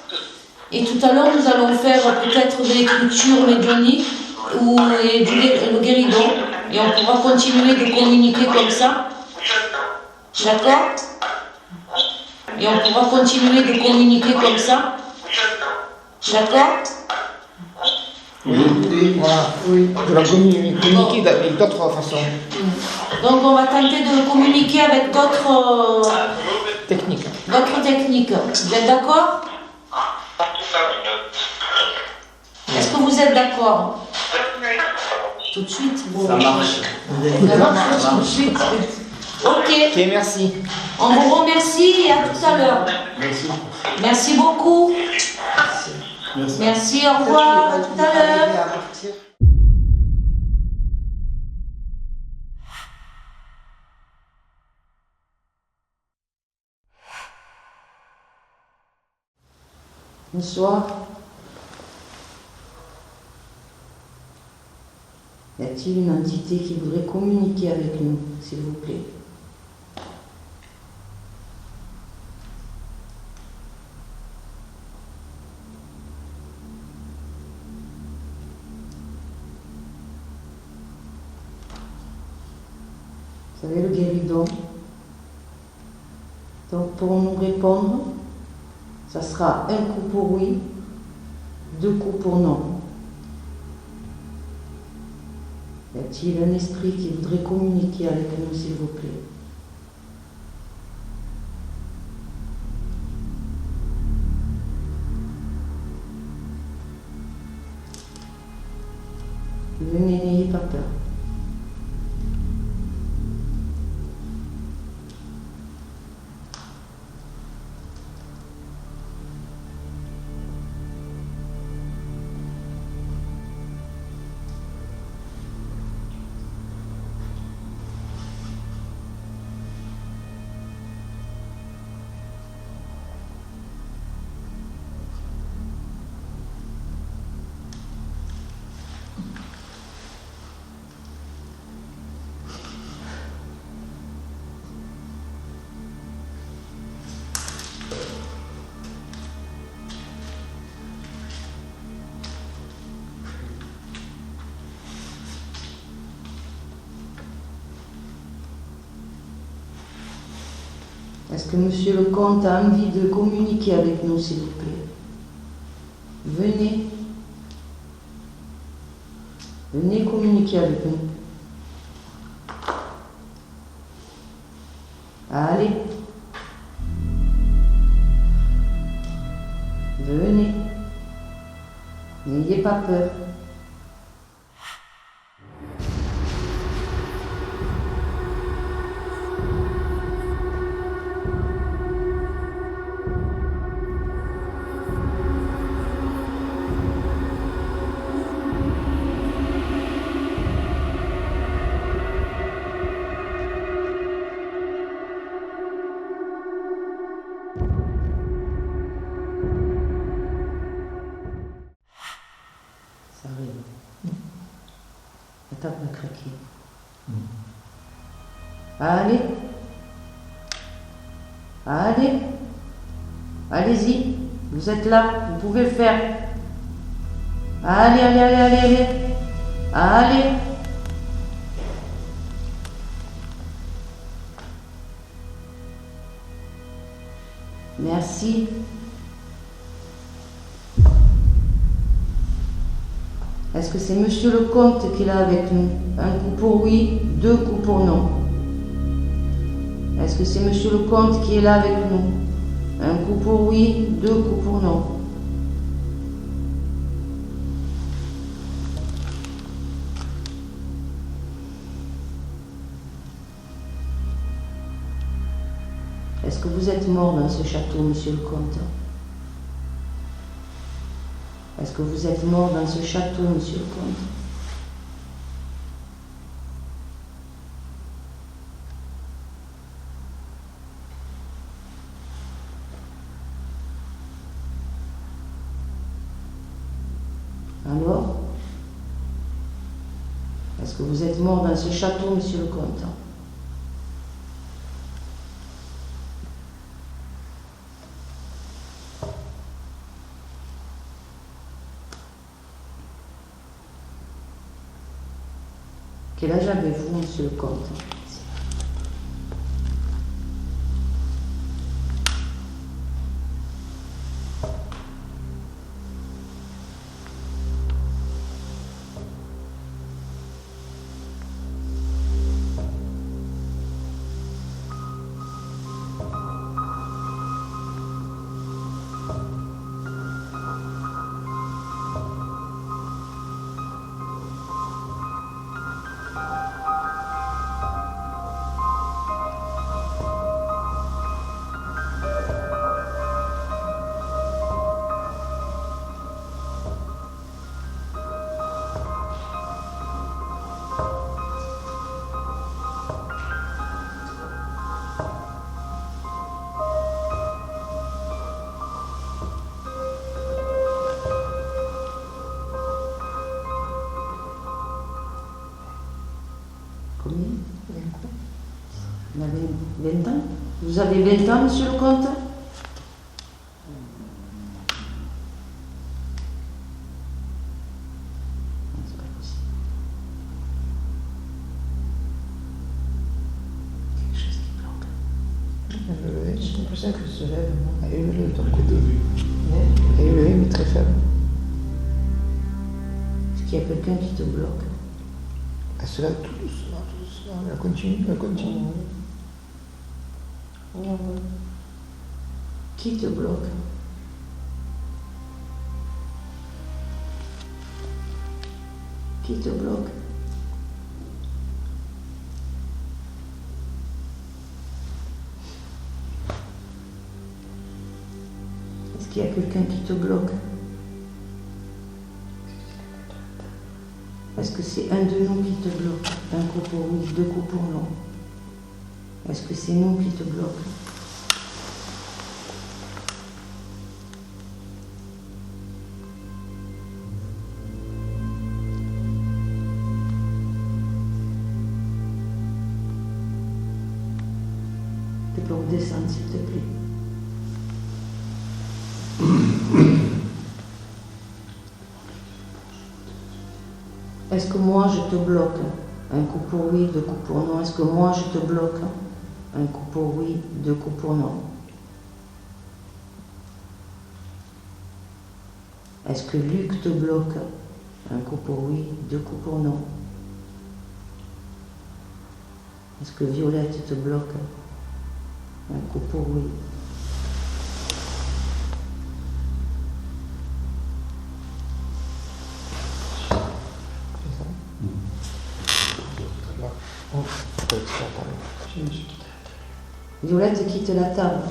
[SPEAKER 7] et tout à l'heure nous allons faire peut-être de l'écriture médiumnique ou le guéridon et on pourra continuer de communiquer comme ça. D'accord? Et on pourra continuer de communiquer comme ça. D'accord?
[SPEAKER 4] Oui, voilà, oui. Je vais communiquer avec d'autres façons.
[SPEAKER 7] Donc on va tenter de communiquer avec d'autres
[SPEAKER 4] techniques.
[SPEAKER 7] Vous êtes d'accord? Est-ce que vous êtes d'accord? Tout de suite? Bon.
[SPEAKER 4] Ça marche.
[SPEAKER 7] Ça marche tout de suite. Ok,
[SPEAKER 4] merci.
[SPEAKER 7] on vous remercie et à tout à l'heure. Merci beaucoup. Merci, au revoir, à tout à l'heure. Bonsoir. Y a-t-il une entité qui voudrait communiquer avec nous, s'il vous plaît? Vous savez, le guéridon. Donc, pour nous répondre, Ça sera un coup pour oui, 2 coups pour non. Y a-t-il un esprit qui voudrait communiquer avec nous, s'il vous plaît? Venez, n'ayez pas peur. Est-ce que monsieur le comte a envie de communiquer avec nous, s'il vous plaît? Venez. Venez communiquer avec nous. Allez. Venez. N'ayez pas peur. Ça arrive. La table va craquer. Allez. Allez. Allez-y. Vous êtes là. Vous pouvez le faire. Allez, allez, allez, allez, allez. Allez. Merci. Est-ce que c'est monsieur le comte qui est là avec nous? Un coup pour oui, 2 coups pour non. Est-ce que c'est monsieur le comte qui est là avec nous? Un coup pour oui, 2 coups pour non. Est-ce que vous êtes mort dans ce château, monsieur le comte? Est-ce que vous êtes mort dans ce château, monsieur le comte? Alors? Est-ce que vous êtes mort dans ce château, monsieur le comte? Quel âge avez-vous, monsieur le comte? Combien? Vous avez 20 ans? Vous avez 20 ans, monsieur le comte? C'est pas possible. Quelque chose qui planque.
[SPEAKER 4] J'ai l'impression sien que se lève. Et le de ton côté. Et le est très faible.
[SPEAKER 7] Est-ce qu'il y a quelqu'un qui te bloque?
[SPEAKER 4] Elle se lève tout doucement, tout doucement. Elle continue, elle continue.
[SPEAKER 7] Qui te bloque? Qui te bloque? Est-ce qu'il y a quelqu'un qui te bloque? Est-ce que c'est un de nous qui te bloque? Un coup pour oui, deux coups pour non. Est-ce que c'est nous qui te bloquons? Tu peux redescendre s'il te plaît. Est-ce que moi je te bloque? Un coup pour oui, deux coups pour non. Est-ce que moi je te bloque? Un coup pour oui, deux coups pour non. Est-ce que Luc te bloque? Un coup pour oui, deux coups pour non. Est-ce que Violette te bloque? Un coup pour oui. Violette quitte la table.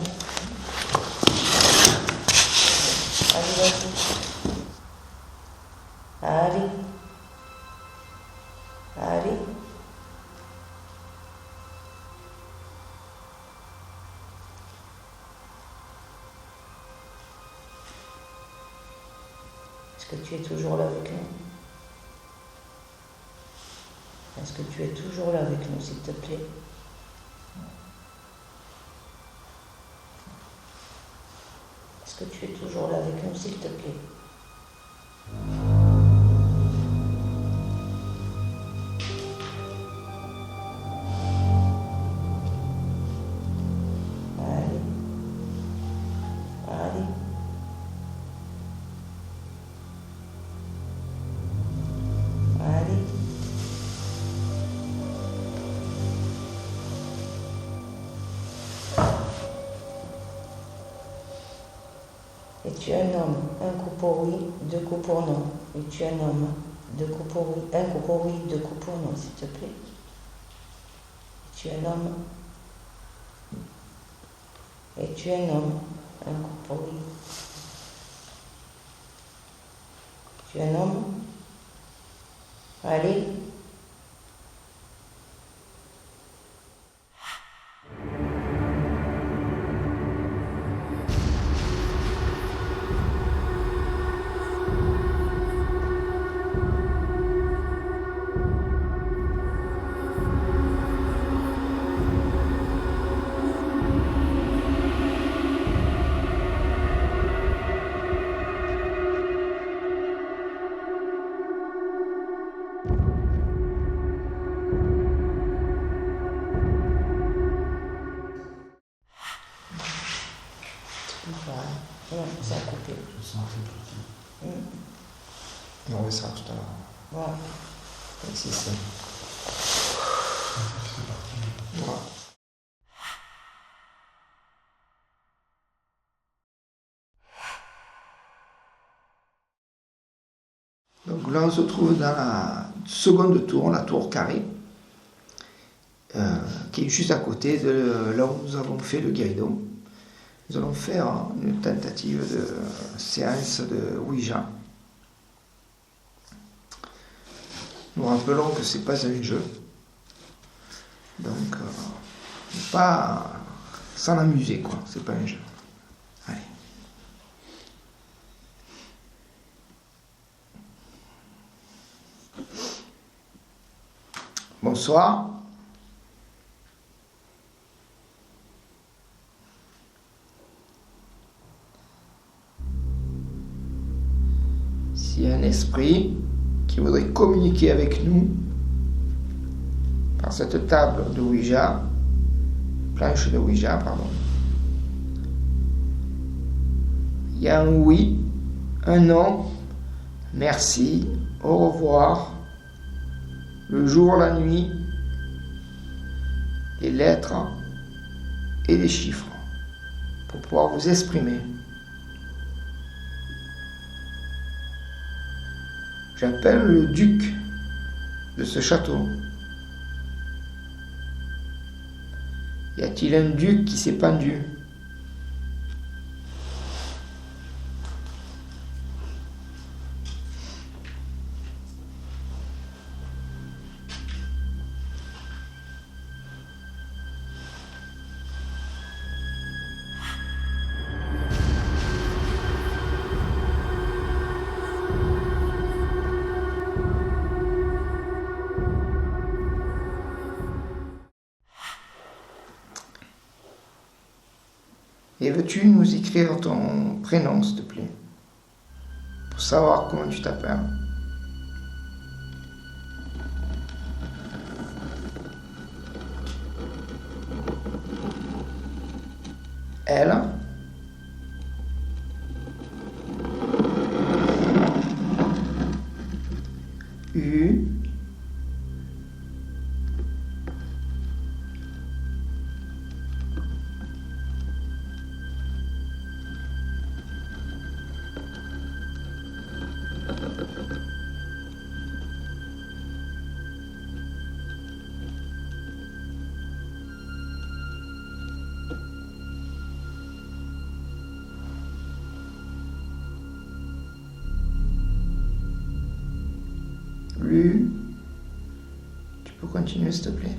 [SPEAKER 7] Allez, vas-y. Allez. Allez. Est-ce que tu es toujours là avec nous? Est-ce que tu es toujours là avec nous, s'il te plaît? Est-ce que tu es toujours là avec nous, s'il te plaît? Allez. Allez. Allez. Et tu es un homme, un coup pour oui, deux coups pour non. Et tu es un homme, deux coups pour oui, un coup pour oui, deux coups pour non, s'il te plaît. Et tu es un homme. Et tu es un homme, un coup pour oui. Tu es un homme. Allez. Non, ça a coupé.
[SPEAKER 4] Et on restera tout à l'heure.
[SPEAKER 7] Voilà.
[SPEAKER 4] C'est ça. Voilà. Donc là, on se trouve dans la seconde tour, la tour carrée, qui est juste à côté de là où nous avons fait le guéridon. Nous allons faire une tentative de séance de Ouija. Nous rappelons que ce n'est pas un jeu. Donc, pas s'en amuser, quoi. C'est pas un jeu. Allez. Bonsoir. S'il y a un esprit qui voudrait communiquer avec nous par cette table de Ouija, planche de Ouija, pardon, Il y a un oui, un non, merci, au revoir, le jour, la nuit, les lettres et les chiffres pour pouvoir vous exprimer. J'appelle le duc de ce château. Y a-t-il un duc qui s'est pendu ? Et veux-tu nous écrire ton prénom, s'il te plaît, pour savoir comment tu t'appelles? Elle. U. Lu. Tu peux continuer, s'il te plaît?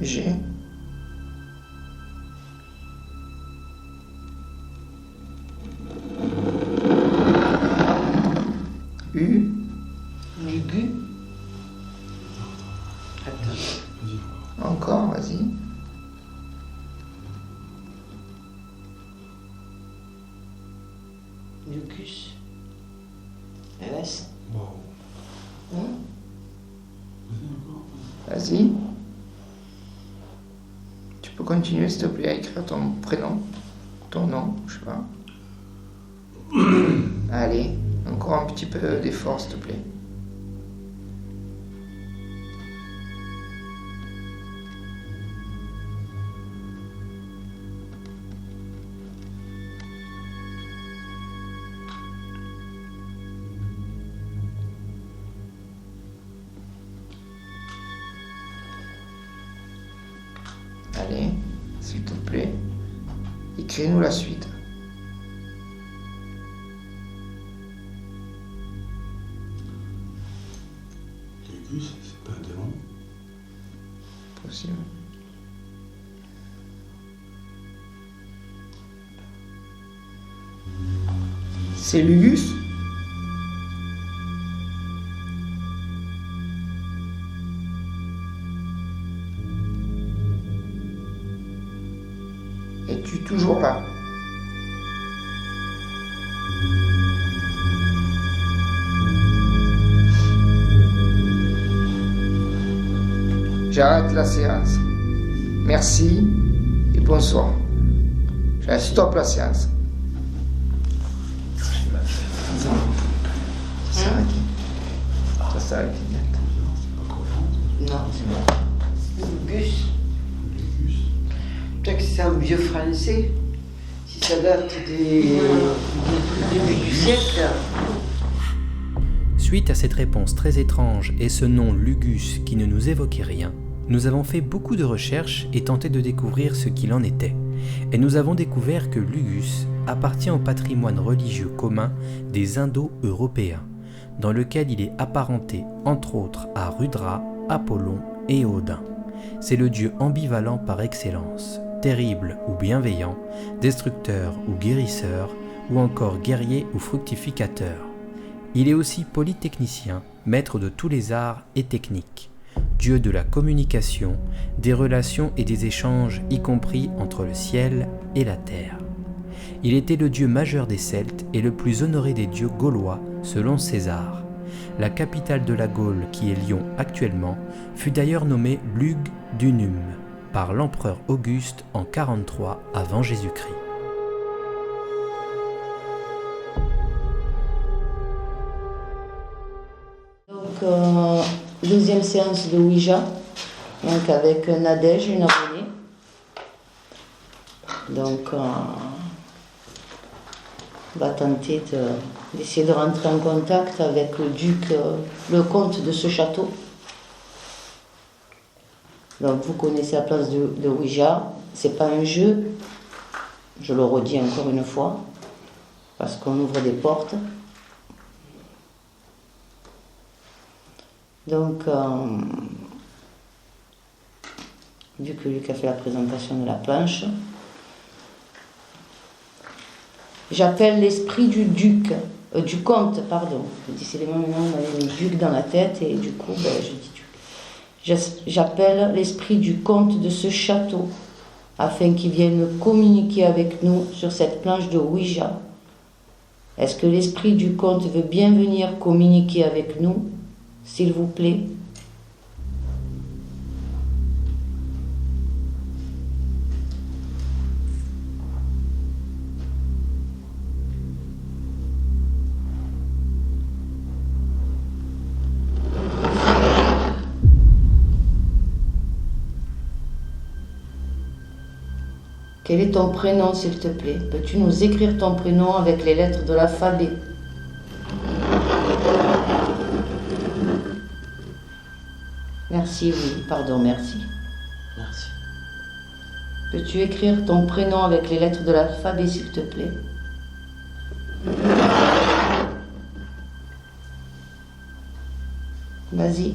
[SPEAKER 4] G. U.
[SPEAKER 7] Lugu. Attends.
[SPEAKER 4] Encore, vas-y.
[SPEAKER 7] Lucus. S.
[SPEAKER 4] Vas-y. Tu peux continuer, s'il te plaît, à écrire ton prénom, ton nom, je sais pas. Allez, encore un petit peu d'effort, s'il te plaît. Allez, s'il te plaît, écris-nous la suite.
[SPEAKER 6] Lugus, c'est pas un démon.
[SPEAKER 4] Possible. C'est Lugus? Es-tu toujours là? J'arrête la séance. Merci et bonsoir. Je stoppe la séance. Ça s'est arrêté. Ça s'est arrêté net.
[SPEAKER 7] Non, c'est bon. Lugus. Peut-être que c'est un vieux français. Si ça date du début du siècle.
[SPEAKER 9] Suite à cette réponse très étrange et ce nom Lugus qui ne nous évoquait rien, nous avons fait beaucoup de recherches et tenté de découvrir ce qu'il en était. Et nous avons découvert que Lugus appartient au patrimoine religieux commun des Indo-Européens, dans lequel il est apparenté entre autres à Rudra, Apollon et Odin. C'est le dieu ambivalent par excellence, terrible ou bienveillant, destructeur ou guérisseur, ou encore guerrier ou fructificateur. Il est aussi polytechnicien, maître de tous les arts et techniques, dieu de la communication, des relations et des échanges, y compris entre le ciel et la terre. Il était le dieu majeur des Celtes et le plus honoré des dieux gaulois, selon César. La capitale de la Gaule, qui est Lyon actuellement, fut d'ailleurs nommée Lugdunum par l'empereur Auguste en 43 avant Jésus-Christ.
[SPEAKER 7] Donc, deuxième séance de Ouija, donc avec Nadège, une abonnée. Donc, on va tenter d'essayer de rentrer en contact avec le duc, le comte de ce château. Donc, vous connaissez la place de Ouija. C'est pas un jeu, je le redis encore une fois, parce qu'on ouvre des portes. Donc, vu que Luc a fait la présentation de la planche, j'appelle l'esprit du comte, pardon. Décidément, maintenant, on avait le duc dans la tête et du coup, je dis duc. J'appelle l'esprit du comte de ce château afin qu'il vienne communiquer avec nous sur cette planche de Ouija. Est-ce que l'esprit du comte veut bien venir communiquer avec nous, s'il vous plaît? Quel est ton prénom, s'il te plaît? Peux-tu nous écrire ton prénom avec les lettres de l'alphabet? Merci, oui, pardon, merci.
[SPEAKER 5] Merci.
[SPEAKER 7] Peux-tu écrire ton prénom avec les lettres de l'alphabet, s'il te plaît? Vas-y.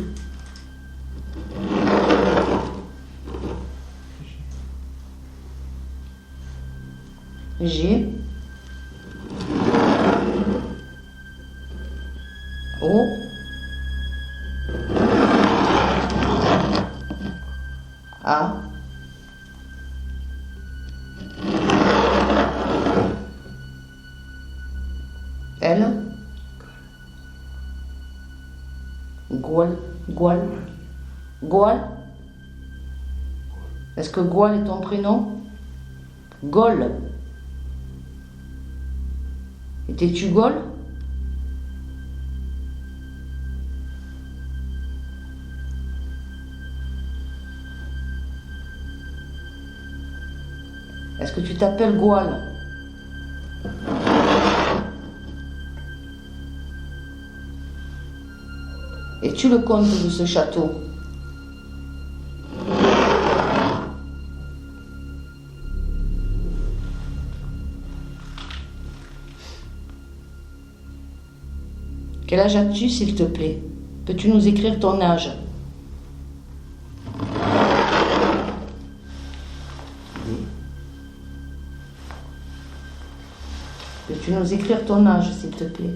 [SPEAKER 7] G. O. A. L. Goual. Est-ce que Goual est ton prénom? Gaulle. Étais-tu Gaulle? Est-ce que tu t'appelles Goual? Es-tu le comte de ce château? Quel âge as-tu, s'il te plaît? Peux-tu nous écrire ton âge? Peux-tu nous écrire ton âge, s'il te plaît?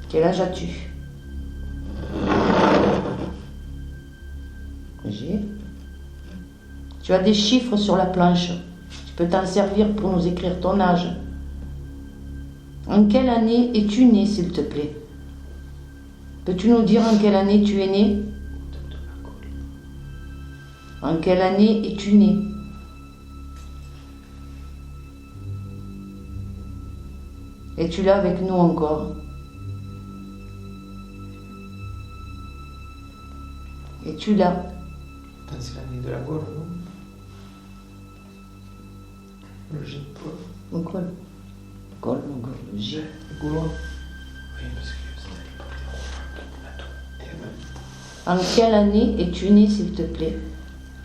[SPEAKER 7] Quel âge as-tu? G. Tu as des chiffres sur la planche. Tu peux t'en servir pour nous écrire ton âge. En quelle année es-tu né, s'il te plaît? Peux-tu nous dire en quelle année tu es né? En quelle année es-tu né? Es-tu là avec nous encore? Es-tu là?
[SPEAKER 4] C'est l'année de la Gaule, non? Le G.
[SPEAKER 7] Gaule. Gaule, le G.
[SPEAKER 4] Gaulois.
[SPEAKER 5] Oui, parce que c'était à l'époque des Romains.
[SPEAKER 7] En quelle année es-tu né, s'il te plaît?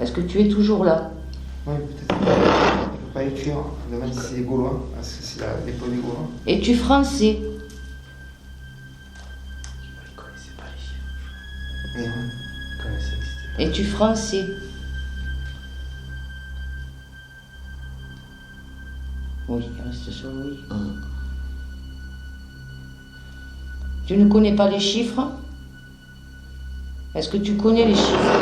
[SPEAKER 7] Est-ce que tu es toujours là?
[SPEAKER 4] Oui, peut-être. Il ne peut pas écrire. On demande si c'est Gaulois, parce que c'est l'époque des Gaulois.
[SPEAKER 7] Es-tu français?
[SPEAKER 5] Il ne connaissait pas les chiffres.
[SPEAKER 4] Mais,
[SPEAKER 7] Es-tu français? Oui, reste sur le oui. Tu ne connais pas les chiffres? Est-ce que tu connais les chiffres?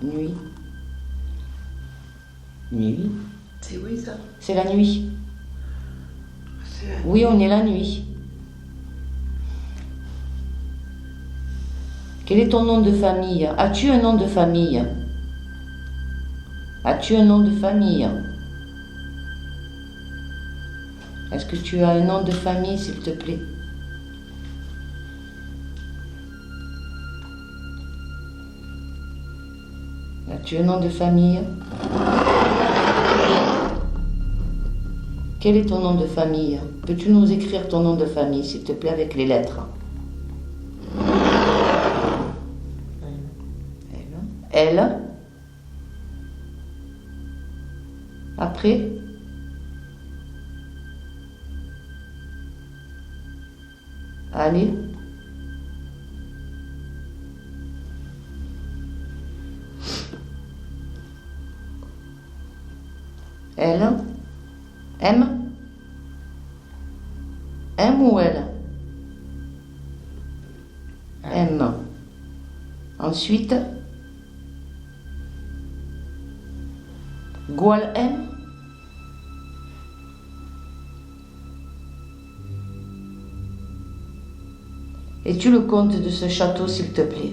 [SPEAKER 7] Nuit. Nuit.
[SPEAKER 10] C'est oui ça.
[SPEAKER 7] C'est la nuit. Oui, on est la nuit. Quel est ton nom de famille? As-tu un nom de famille? As-tu un nom de famille? Est-ce que tu as un nom de famille, s'il te plaît? As-tu un nom de famille? Quel est ton nom de famille? Peux-tu nous écrire ton nom de famille, s'il te plaît, avec les lettres? Elle. Après? Allez. Elle. M. M ou L? M. Ensuite, Goual M. Es-tu le comte de ce château, s'il te plaît?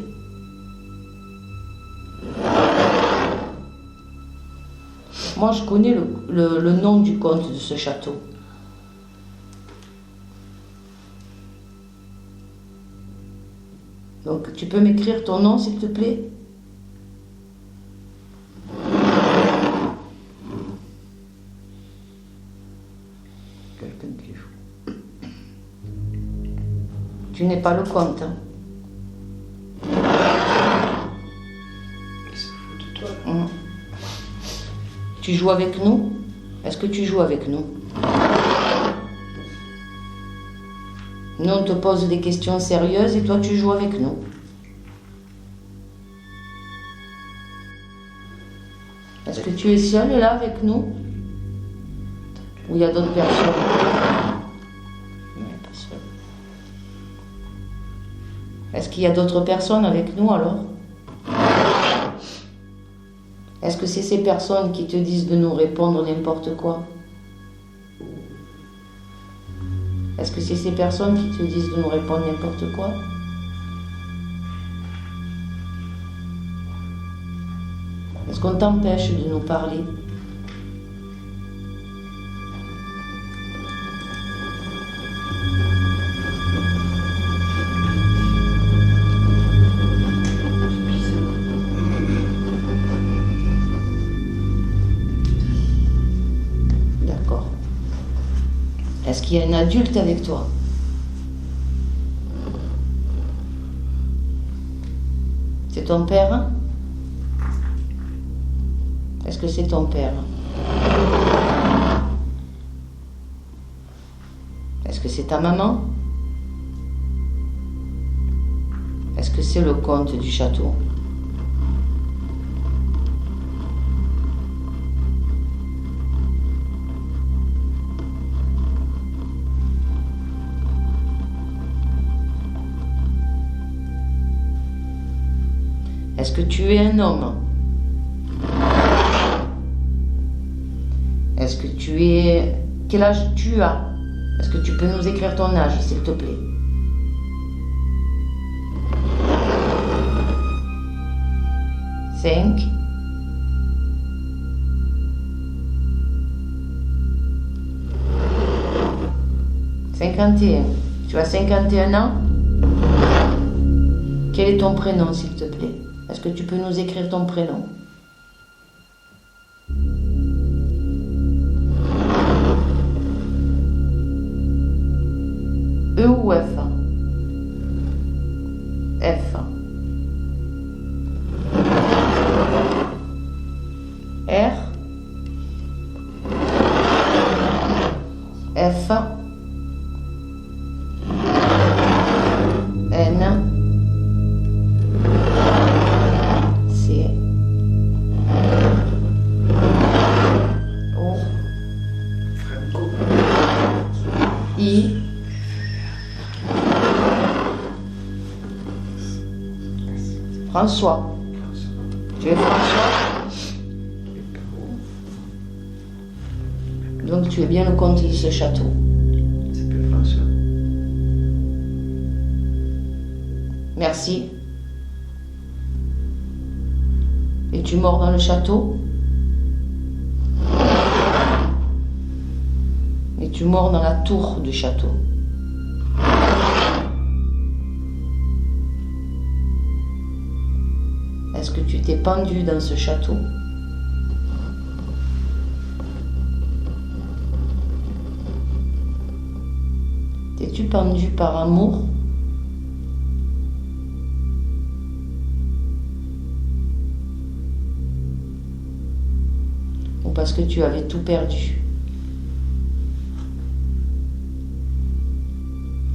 [SPEAKER 7] Moi, je connais le nom du comte de ce château. Donc, tu peux m'écrire ton nom, s'il te plaît? Quelqu'un qui joue. Tu n'es pas le comte, hein?
[SPEAKER 10] Il se fout de toi.
[SPEAKER 7] Tu joues avec nous? Est-ce que tu joues avec nous? Nous, on te pose des questions sérieuses et toi, tu joues avec nous. Est-ce que tu es seul là avec nous? Ou il y a d'autres personnes? Non, pas seul. Est-ce qu'il y a d'autres personnes avec nous alors? Est-ce que c'est ces personnes qui te disent de nous répondre n'importe quoi? Est-ce que c'est ces personnes qui te disent de nous répondre n'importe quoi? Est-ce qu'on t'empêche de nous parler? D'accord. Est-ce qu'il y a un adulte avec toi? C'est ton père, hein? Est-ce que c'est ton père? Est-ce que c'est ta maman? Est-ce que c'est le comte du château? Est-ce que tu es un homme? Est-ce que tu es... Quel âge tu as? Est-ce que tu peux nous écrire ton âge, s'il te plaît? Cinq. $51. Tu as 51 ans? Quel est ton prénom, s'il te plaît? Est-ce que tu peux nous écrire ton prénom? E ou F? F. R. F. N. François. Tu es François? Donc tu es bien le comte de ce château.
[SPEAKER 10] C'est plus François.
[SPEAKER 7] Merci. Es-tu mort dans le château? Es-tu mort dans la tour du château? Est-ce que tu t'es pendu dans ce château? T'es-tu pendu par amour? Ou parce que tu avais tout perdu?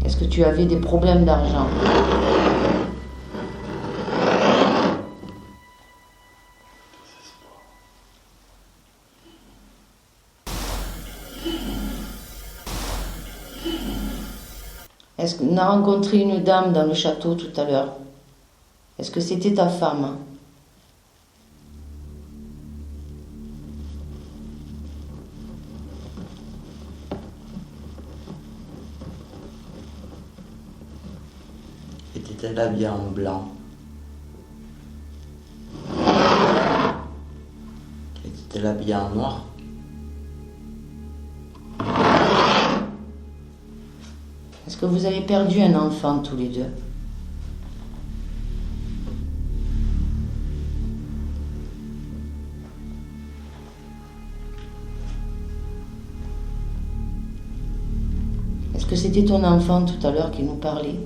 [SPEAKER 7] Est-ce que tu avais des problèmes d'argent? Est-ce qu'on a rencontré une dame dans le château tout à l'heure? Est-ce que c'était ta femme?
[SPEAKER 10] Était-elle habillée en blanc? Était-elle habillée en noir?
[SPEAKER 7] Est-ce que vous avez perdu un enfant tous les deux? Est-ce que c'était ton enfant tout à l'heure qui nous parlait?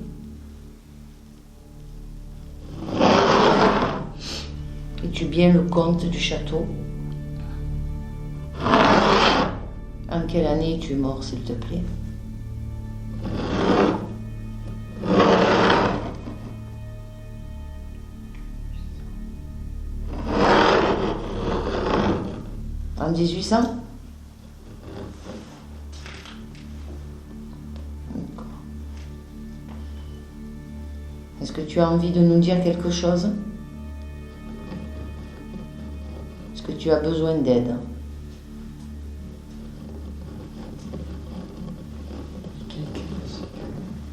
[SPEAKER 7] Es-tu bien le comte du château? En quelle année es-tu mort, s'il te plaît? En 1800? D'accord. Est-ce que tu as envie de nous dire quelque chose? Est-ce que tu as besoin d'aide?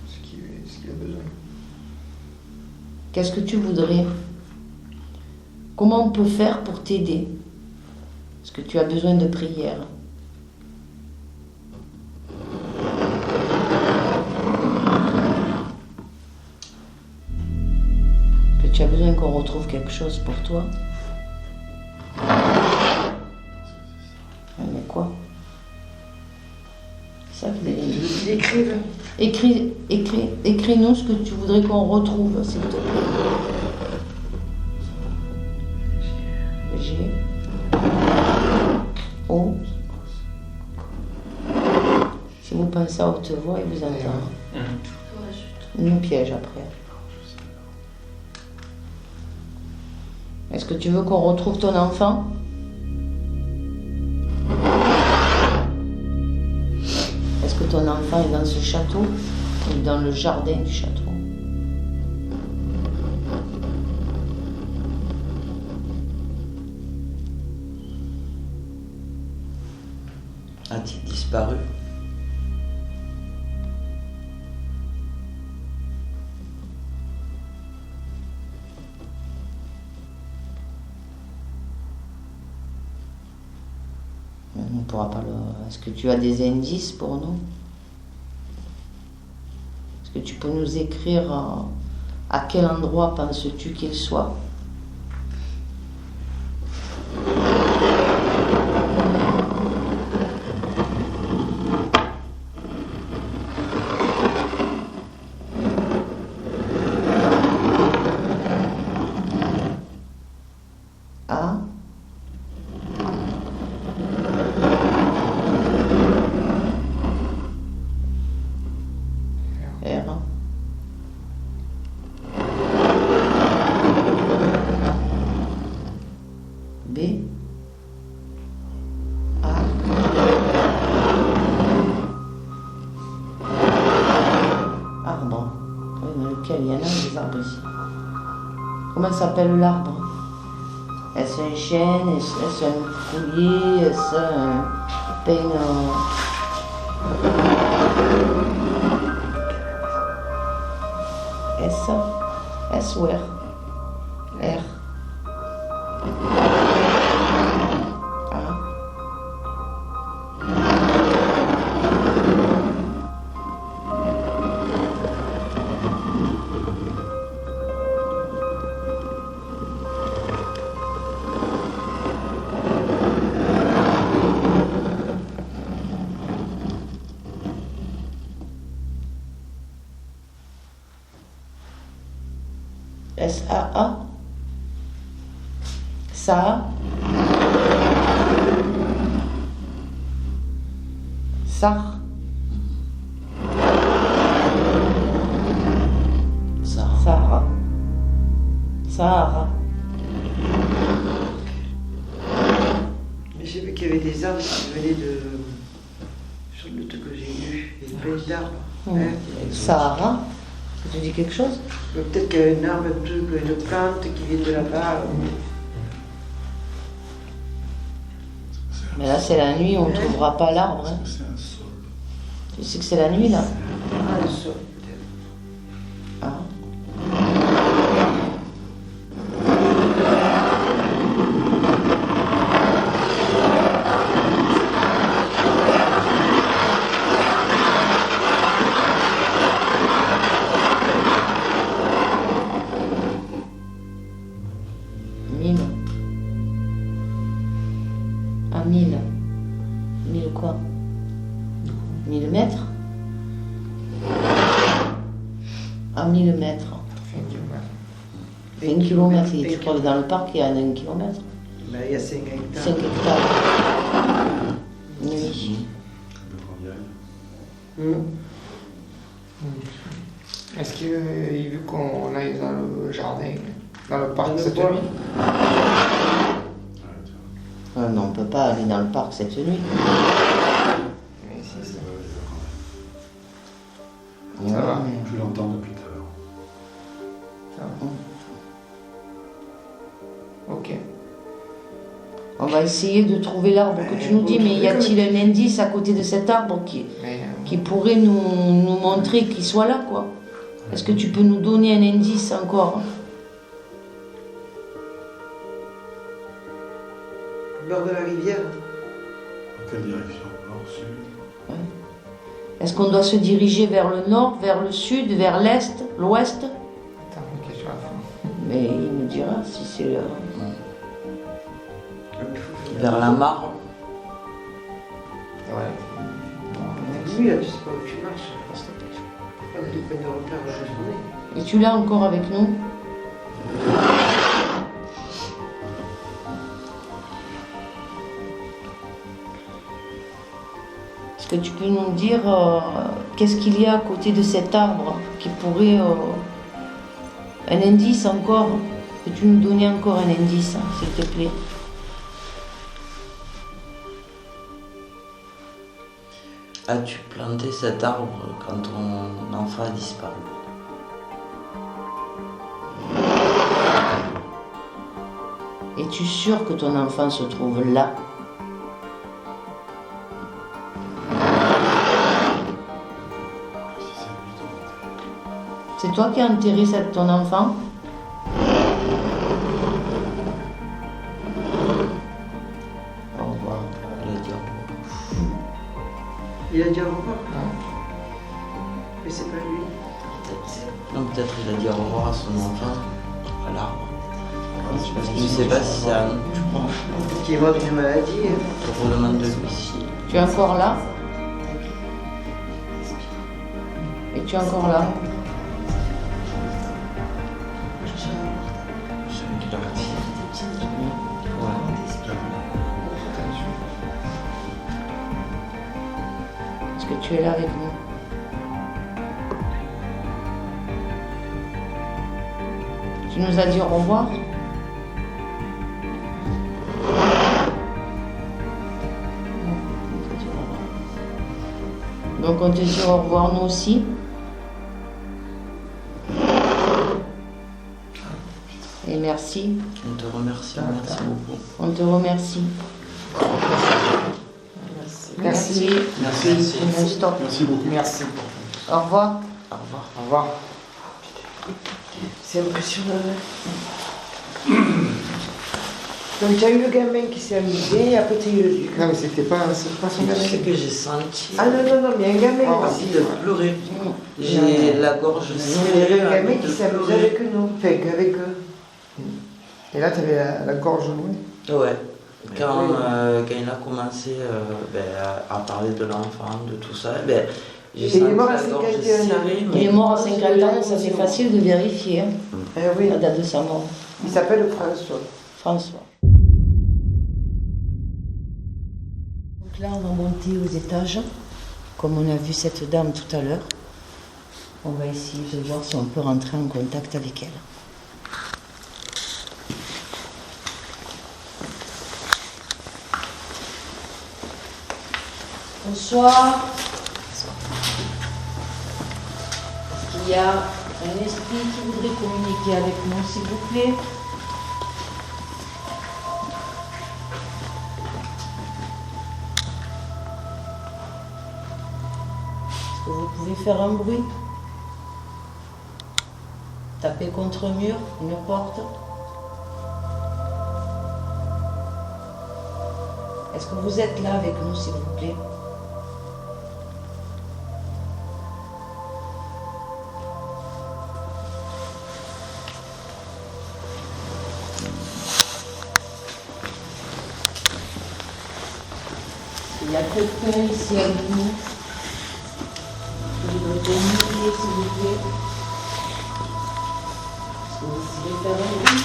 [SPEAKER 4] Ce qu'il a besoin.
[SPEAKER 7] Qu'est-ce que tu voudrais? Comment on peut faire pour t'aider? Est-ce que tu as besoin de prière? Que tu as besoin qu'on retrouve quelque chose pour toi? Mais quoi? C'est ça que les écrivent. Écris-nous ce que tu voudrais qu'on retrouve, s'il te plaît. G. O. Si vous pensez à haute voix, il vous entend. Il nous piège après. Est-ce que tu veux qu'on retrouve ton enfant? Est-ce que ton enfant est dans ce château ou dans le jardin du château?
[SPEAKER 10] A-t-il disparu?
[SPEAKER 7] On ne pourra pas le... Est-ce que tu as des indices pour nous? Est-ce que tu peux nous écrire à quel endroit penses-tu qu'il soit? A. R. B. A. Arbre. Oui, mais lequel? Il y en a des arbres ici. Comment s'appelle l'arbre? Est-ce un chêne? Est-ce un coulier? Est-ce un peigne? S ou R? R. S-A-A. Ça. Sar. Sahara. Sahara.
[SPEAKER 8] Mais j'ai vu qu'il y avait des arbres qui venaient de. Sur le truc que j'ai lu, il y a une pêche d'arbres. Ouais.
[SPEAKER 7] Sahara. Ça te dit quelque chose?
[SPEAKER 8] Peut-être qu'il y a un arbre, un truc, une plante qui vient de là-bas.
[SPEAKER 7] Mais là, c'est la nuit, on ne trouvera pas l'arbre. Hein.
[SPEAKER 6] C'est un sol.
[SPEAKER 7] Tu sais que c'est la nuit, là?
[SPEAKER 8] Ah, le sol.
[SPEAKER 7] Ah. Mille quoi? 1000 mètres? À 1000 mètres.
[SPEAKER 4] Fait 1 kilomètre.
[SPEAKER 7] 1 kilomètre. Et tu crois que dans le parc, il y a 1 kilomètre?
[SPEAKER 8] Ben, il y a 5 hectares.
[SPEAKER 7] 5 hectares. Nuit.
[SPEAKER 4] Est-ce qu'il veut qu'on aille dans le jardin, dans le parc
[SPEAKER 8] Dans le
[SPEAKER 4] cette
[SPEAKER 8] bois.
[SPEAKER 4] nuit?
[SPEAKER 7] Non, on ne peut pas aller dans le parc cette nuit.
[SPEAKER 4] Mais si, ça
[SPEAKER 7] Ouais,
[SPEAKER 4] va.
[SPEAKER 7] mais-
[SPEAKER 6] Je l'entends depuis tout à l'heure.
[SPEAKER 4] Ok.
[SPEAKER 7] On va essayer de trouver l'arbre que tu nous dis, mais y a-t-il un indice à côté de cet arbre qui pourrait nous montrer qu'il soit là, quoi? Est-ce que tu peux nous donner un indice encore?
[SPEAKER 8] Au bord de la rivière.
[SPEAKER 6] Quelle direction? Nord, sud?
[SPEAKER 7] Est-ce qu'on doit se diriger vers le nord, vers le sud, vers l'est, l'ouest?
[SPEAKER 4] Attends, une question à la fin.
[SPEAKER 7] Mais il nous dira si c'est le...
[SPEAKER 10] Vers la mare.
[SPEAKER 4] Ouais.
[SPEAKER 8] Lui, là, tu sais pas où tu marches. Pas de point de repère dans la journée.
[SPEAKER 7] Et tu l'as encore avec nous? Est-ce que tu peux nous dire qu'est-ce qu'il y a à côté de cet arbre qui pourrait... un indice encore? Peux-tu nous donner encore un indice, hein, s'il te plaît?
[SPEAKER 10] As-tu planté cet arbre quand ton enfant a disparu?
[SPEAKER 7] Es-tu sûr que ton enfant se trouve là? C'est toi qui as enterré ton enfant?
[SPEAKER 10] Au revoir. Il a dit au revoir.
[SPEAKER 8] Il a dit au revoir. Mais c'est pas lui.
[SPEAKER 10] Non, peut-être il a dit au revoir à son enfant, à l'arbre. Parce qu'il ne sait pas si c'est un...
[SPEAKER 8] Peut-être qu'il est mort d'une maladie.
[SPEAKER 10] Je redemande de lui si...
[SPEAKER 7] Tu es encore là? Et tu es encore là?
[SPEAKER 10] Je sais qu'il a parti.
[SPEAKER 7] Est-ce que tu es là avec nous? Tu nous as dit au revoir? Donc on te dit au revoir nous aussi. Et et merci.
[SPEAKER 10] On te remercie, merci beaucoup.
[SPEAKER 7] On te remercie. Merci.
[SPEAKER 10] Merci.
[SPEAKER 6] Merci beaucoup.
[SPEAKER 4] Merci.
[SPEAKER 7] Au revoir.
[SPEAKER 10] Au revoir.
[SPEAKER 4] Au revoir.
[SPEAKER 11] C'est impressionnant. Donc tu as eu le gamin qui s'est amusé et après tu as eu le duc.
[SPEAKER 4] Non, mais c'était pas son
[SPEAKER 10] Tu
[SPEAKER 4] gamin.
[SPEAKER 10] sais que j'ai senti.
[SPEAKER 11] Ah non, mais un gamin aussi.
[SPEAKER 10] Envie de pleurer. J'ai la gorge
[SPEAKER 11] Il y
[SPEAKER 10] serrée.
[SPEAKER 11] avait un gamin
[SPEAKER 10] envie
[SPEAKER 11] qui
[SPEAKER 10] de
[SPEAKER 11] s'est amusé
[SPEAKER 10] pleurer.
[SPEAKER 11] avec nous, enfin avec eux.
[SPEAKER 4] Et là, tu avais la gorge nouée.
[SPEAKER 10] Ouais. Quand il a commencé à parler de l'enfant, de tout ça, j'ai
[SPEAKER 11] Il
[SPEAKER 10] senti
[SPEAKER 11] est mort à
[SPEAKER 10] la gorge
[SPEAKER 11] 51 ans.
[SPEAKER 10] serrée.
[SPEAKER 7] Il
[SPEAKER 10] Mais
[SPEAKER 7] est mort à 50 ans, ça c'est facile de vérifier, hein,
[SPEAKER 11] Oui,
[SPEAKER 7] la date de sa mort.
[SPEAKER 11] il s'appelle François.
[SPEAKER 7] François. Donc là, on va monter aux étages, comme on a vu cette dame tout à l'heure. On va essayer de voir si on peut rentrer en contact avec elle. Bonsoir. Est-ce qu'il y a un esprit qui voudrait communiquer avec nous, s'il vous plaît? Est-ce que vous pouvez faire un bruit? Taper contre un mur, une porte? Est-ce que vous êtes là avec nous, s'il vous plaît? Il y a quelqu'un ici avec nous qui voudrait communiquer, s'il vous plaît. Est-ce que vous pouvez faire un bruit?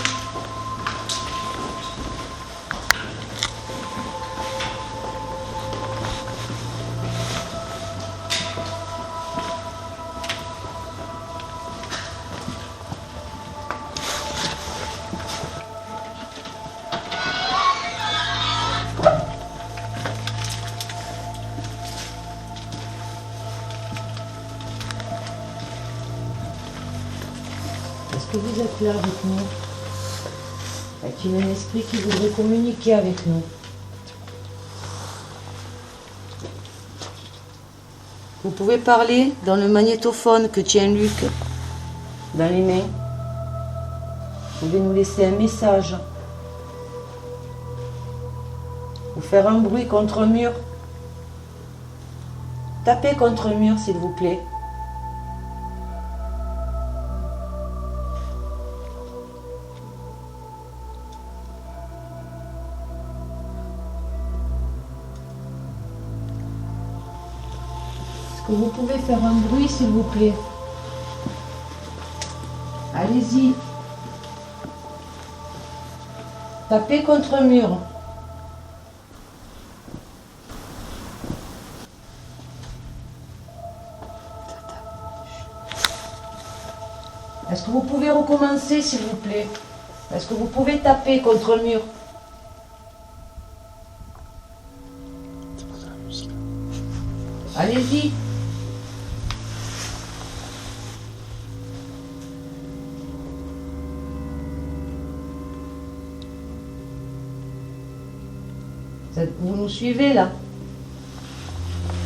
[SPEAKER 7] Est-ce que vous êtes là avec nous? Y a-t-il un esprit qui voudrait communiquer avec nous? Vous pouvez parler dans le magnétophone que tient Luc dans les mains. Vous pouvez nous laisser un message. Ou faire un bruit contre un mur. Tapez contre un mur, s'il vous plaît. Est-ce que vous pouvez faire un bruit, s'il vous plaît? Allez-y. Tapez contre un mur. Est-ce que vous pouvez recommencer, s'il vous plaît? Est-ce que vous pouvez taper contre un mur? Allez-y. Vous nous suivez là?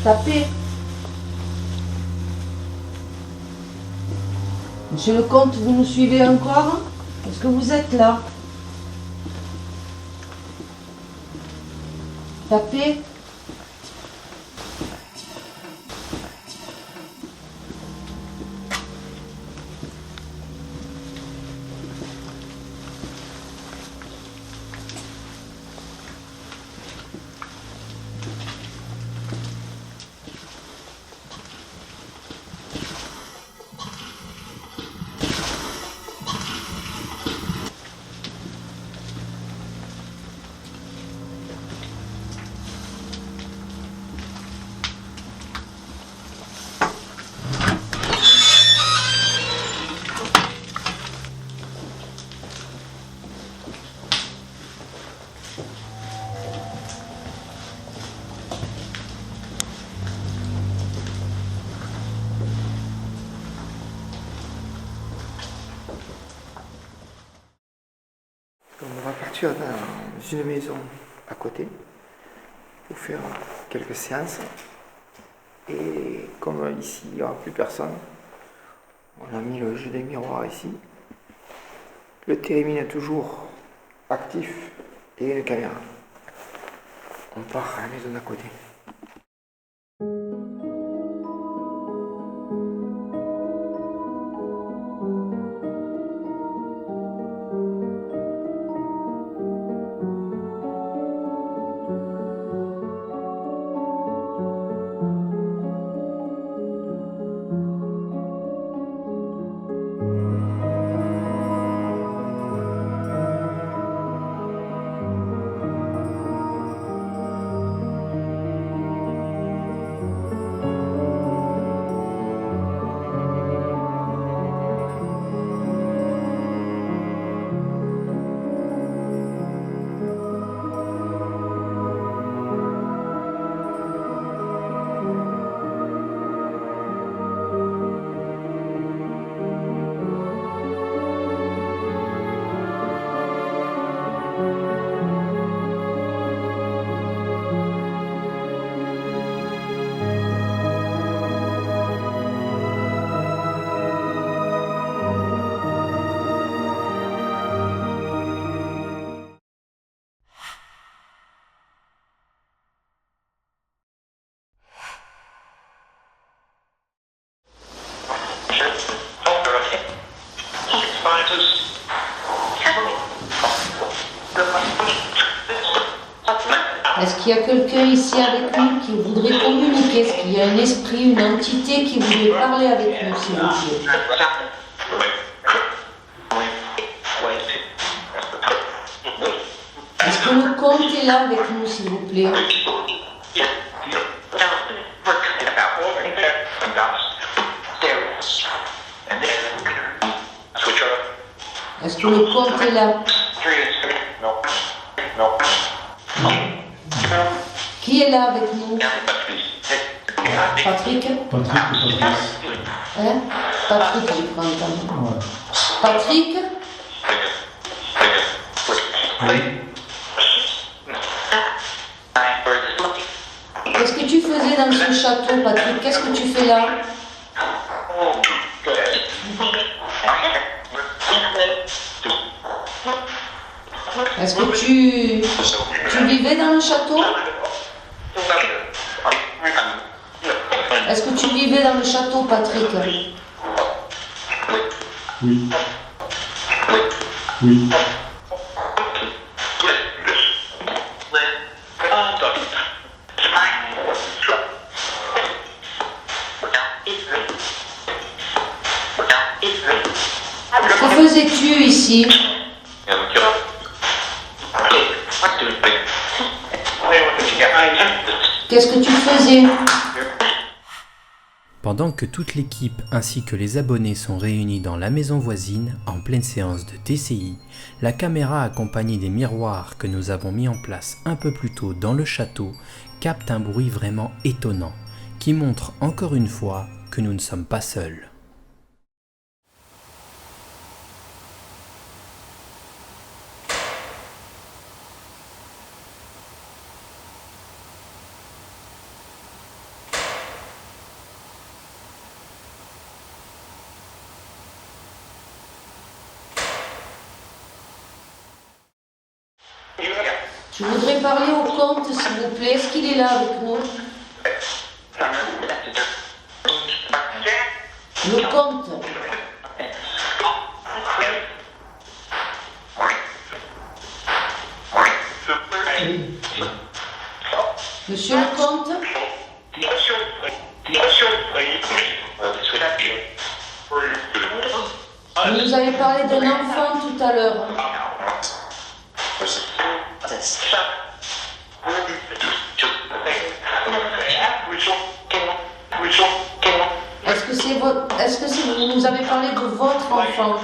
[SPEAKER 7] Tapez. Monsieur le comte, vous nous suivez encore? Est-ce que vous êtes là? Tapez.
[SPEAKER 4] partir dans une maison à côté pour faire quelques séances. Et comme ici il n'y aura plus personne, on a mis le jeu des miroirs ici. Le télémine est toujours actif et une caméra. On part à la maison d'à côté.
[SPEAKER 7] Est-ce qu'il y a quelqu'un ici avec nous qui voudrait communiquer? Est-ce qu'il y a un esprit, une entité qui voudrait parler avec nous, s'il vous plaît? Est-ce que le comte est là avec nous, s'il vous plaît? Est-ce que le comte est là? Qui est là avec nous? Patrick? Hein? Patrick, je prends ta main. Patrick? Qu'est-ce que tu faisais dans ce château, Patrick? Qu'est-ce que tu fais là? Est-ce que tu vivais dans le château? Est-ce que tu vivais dans le château, Patrick?
[SPEAKER 6] Oui. Oui.
[SPEAKER 7] Que faisais-tu ici? Qu'est-ce que tu faisais?
[SPEAKER 9] Pendant que toute l'équipe ainsi que les abonnés sont réunis dans la maison voisine, en pleine séance de TCI, la caméra accompagnée des miroirs que nous avons mis en place un peu plus tôt dans le château capte un bruit vraiment étonnant, qui montre encore une fois que nous ne sommes pas seuls.
[SPEAKER 7] Je voudrais parler au comte, s'il vous plaît. Est-ce qu'il est là avec nous? Le comte. Monsieur le comte? Vous nous avez parlé d'un enfant tout à l'heure. Est-ce que vous nous avez parlé de votre enfant?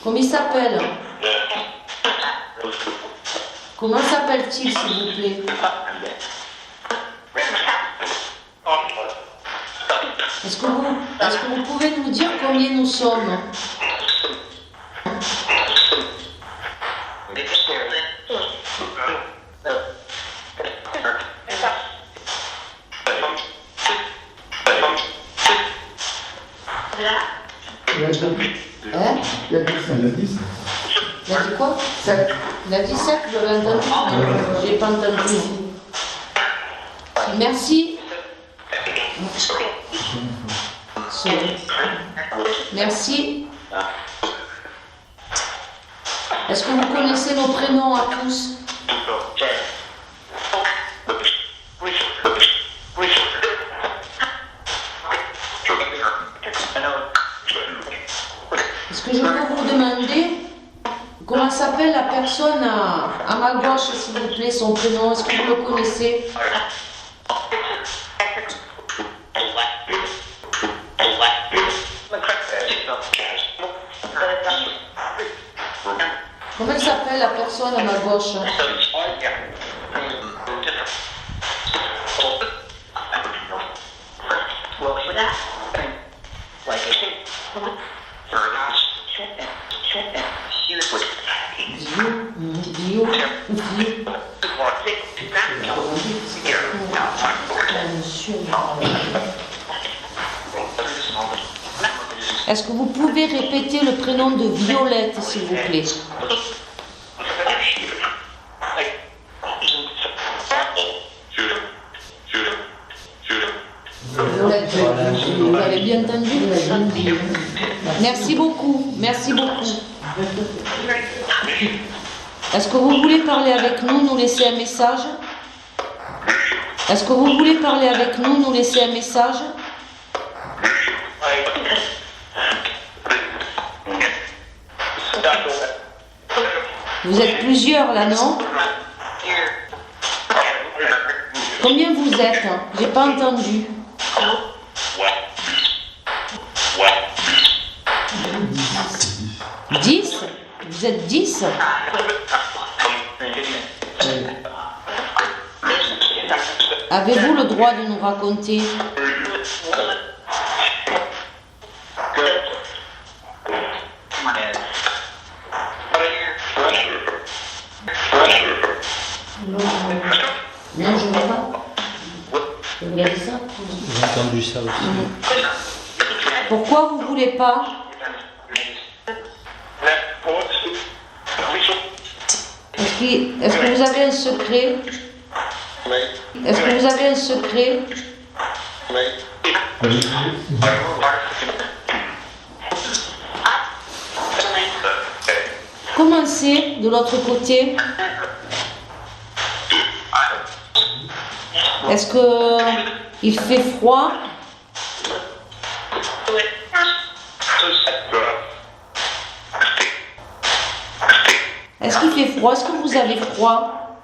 [SPEAKER 7] Comment il s'appelle? Comment s'appelle-t-il, s'il vous plaît? Est-ce que vous pouvez nous dire combien nous sommes? Hein?
[SPEAKER 11] Il y a 10.
[SPEAKER 7] Il a dit quoi? Il a dit 7, vous avez entendu? J'ai pas entendu. Merci. Merci. Est-ce que vous connaissez nos prénoms à tous? Est-ce que je peux vous demander comment s'appelle la personne à ma gauche, s'il vous plaît, son prénom? Est-ce que vous le connaissez? Comment s'appelle la personne à ma gauche? Est-ce que vous pouvez répéter le prénom de Violette, s'il vous plaît? Violette, vous avez bien entendu? Merci beaucoup, merci beaucoup. Est-ce que vous voulez parler avec nous, nous laisser un message? Est-ce que vous voulez parler avec nous, nous laisser un message? Vous êtes plusieurs là, non? Combien vous êtes? J'ai pas entendu. 10? Vous êtes 10? Avez-vous le droit de nous raconter? Non, je ne veux pas. Vous regardez ça?
[SPEAKER 10] J'ai entendu ça aussi.
[SPEAKER 7] Pourquoi vous ne voulez pas? Est-ce que vous avez un secret? Est-ce que vous avez un secret? Comment c'est de l'autre côté? Est-ce que il fait froid? Est-ce qu'il fait froid? Est-ce que vous avez froid?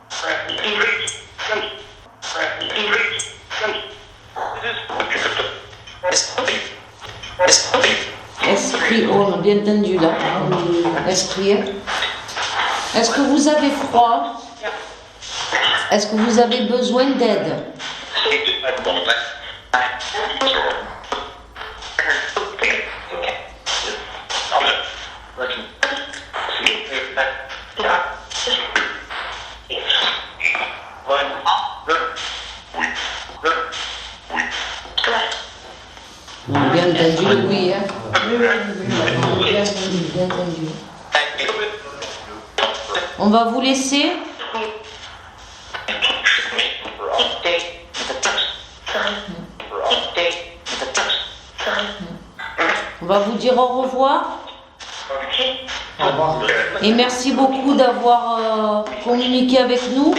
[SPEAKER 7] Esprit, oh, on a bien entendu là. Esprit. Est-ce que vous avez froid? Est-ce que vous avez besoin d'aide? On a bien entendu le oui, hein? Bien entendu. On va vous laisser. On va vous dire au revoir.
[SPEAKER 11] Au revoir.
[SPEAKER 7] Et merci beaucoup d'avoir communiqué avec nous.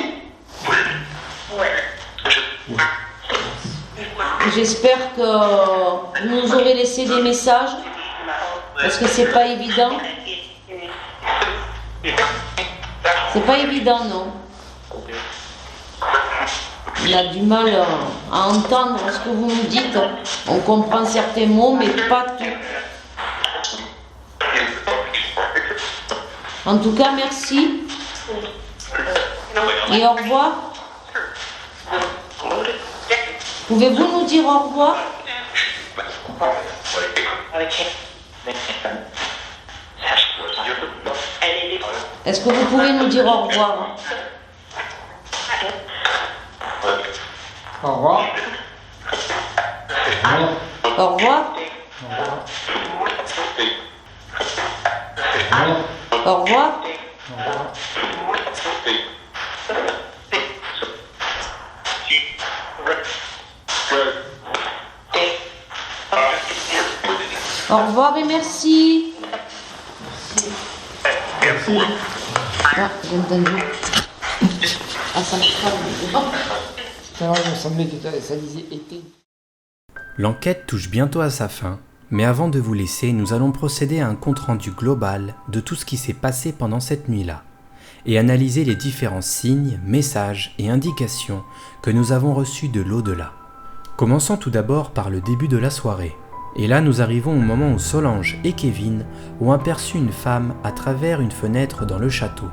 [SPEAKER 7] J'espère que vous nous aurez laissé des messages, parce que c'est pas évident. C'est pas évident, non. On a du mal à entendre ce que vous nous dites. On comprend certains mots, mais pas tout. En tout cas, merci. Et au revoir. Pouvez-vous nous dire au revoir? Est-ce que vous pouvez nous dire au revoir?
[SPEAKER 4] Au revoir.
[SPEAKER 7] Au revoir. Au revoir. Au revoir et merci.
[SPEAKER 4] Merci.
[SPEAKER 7] Ah, j'ai entendu. Ah, ça me parle.
[SPEAKER 4] C'est vrai, il me semblait que ça disait été.
[SPEAKER 9] L'enquête touche bientôt à sa fin, mais avant de vous laisser, nous allons procéder à un compte-rendu global de tout ce qui s'est passé pendant cette nuit-là, et analyser les différents signes, messages et indications que nous avons reçus de l'au-delà. Commençons tout d'abord par le début de la soirée. Et là, nous arrivons au moment où Solange et Kevin ont aperçu une femme à travers une fenêtre dans le château.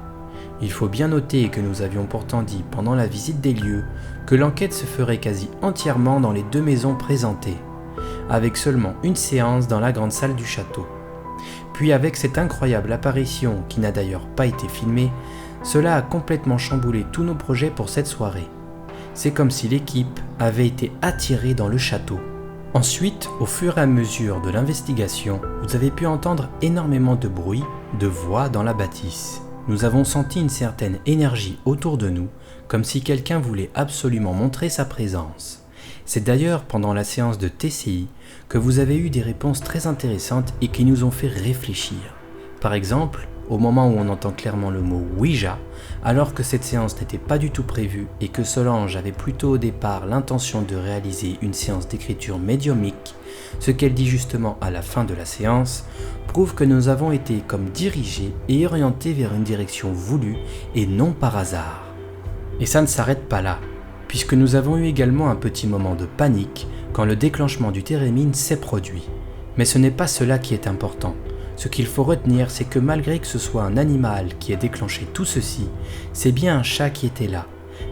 [SPEAKER 9] Il faut bien noter que nous avions pourtant dit pendant la visite des lieux que l'enquête se ferait quasi entièrement dans les 2 maisons présentées, avec seulement une séance dans la grande salle du château. Puis avec cette incroyable apparition qui n'a d'ailleurs pas été filmée, cela a complètement chamboulé tous nos projets pour cette soirée. C'est comme si l'équipe avait été attirée dans le château. Ensuite, au fur et à mesure de l'investigation, vous avez pu entendre énormément de bruit, de voix dans la bâtisse. Nous avons senti une certaine énergie autour de nous, comme si quelqu'un voulait absolument montrer sa présence. C'est d'ailleurs pendant la séance de TCI que vous avez eu des réponses très intéressantes et qui nous ont fait réfléchir. Par exemple, au moment où on entend clairement le mot Ouija, alors que cette séance n'était pas du tout prévue et que Solange avait plutôt au départ l'intention de réaliser une séance d'écriture médiumique, ce qu'elle dit justement à la fin de la séance, prouve que nous avons été comme dirigés et orientés vers une direction voulue et non par hasard. Et ça ne s'arrête pas là, puisque nous avons eu également un petit moment de panique quand le déclenchement du térémine s'est produit. Mais ce n'est pas cela qui est important. Ce qu'il faut retenir, c'est que malgré que ce soit un animal qui ait déclenché tout ceci, c'est bien un chat qui était là.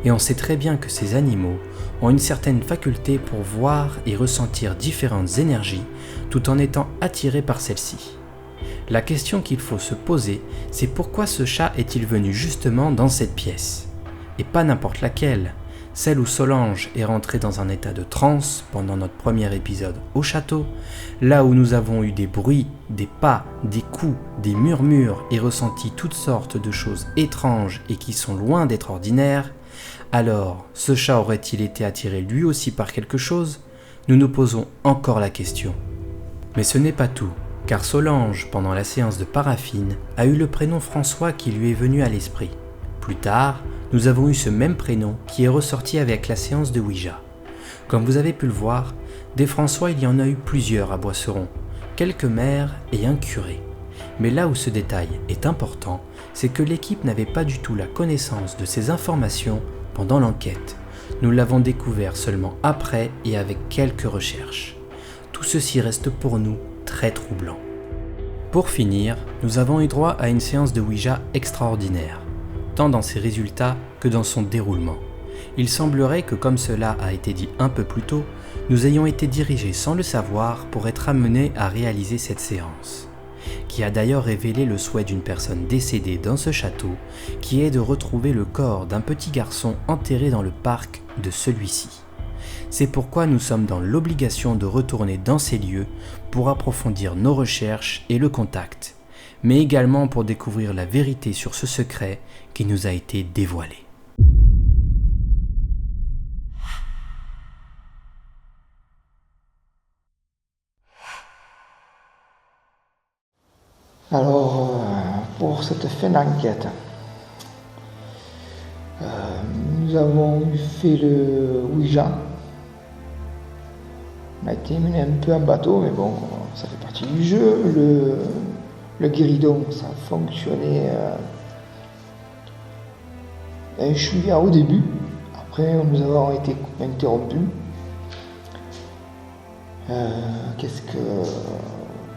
[SPEAKER 9] Et on sait très bien que ces animaux ont une certaine faculté pour voir et ressentir différentes énergies tout en étant attirés par celles-ci. La question qu'il faut se poser, c'est pourquoi ce chat est-il venu justement dans cette pièce? Et pas n'importe laquelle, celle où Solange est rentrée dans un état de transe pendant notre premier épisode au château, là où nous avons eu des bruits, des pas, des coups, des murmures et ressenti toutes sortes de choses étranges et qui sont loin d'être ordinaires. Alors, ce chat aurait-il été attiré lui aussi par quelque chose? Nous nous posons encore la question. Mais ce n'est pas tout, car Solange, pendant la séance de paraffine, a eu le prénom François qui lui est venu à l'esprit. Plus tard, nous avons eu ce même prénom qui est ressorti avec la séance de Ouija. Comme vous avez pu le voir, des François il y en a eu plusieurs à Boisseron, quelques maires et un curé. Mais là où ce détail est important, c'est que l'équipe n'avait pas du tout la connaissance de ces informations pendant l'enquête. Nous l'avons découvert seulement après et avec quelques recherches. Tout ceci reste pour nous très troublant. Pour finir, nous avons eu droit à une séance de Ouija extraordinaire, tant dans ses résultats que dans son déroulement. Il semblerait que, comme cela a été dit un peu plus tôt, nous ayons été dirigés sans le savoir pour être amenés à réaliser cette séance, qui a d'ailleurs révélé le souhait d'une personne décédée dans ce château, qui est de retrouver le corps d'un petit garçon enterré dans le parc de celui-ci. C'est pourquoi nous sommes dans l'obligation de retourner dans ces lieux pour approfondir nos recherches et le contact, mais également pour découvrir la vérité sur ce secret qui nous a été dévoilé.
[SPEAKER 4] Alors, pour cette fin d'enquête, nous avons fait le Ouija. On a été mené un peu en bateau, mais bon, ça fait partie du jeu. Le guéridon, ça a fonctionné un chouïa au début. Après, nous avons été interrompus.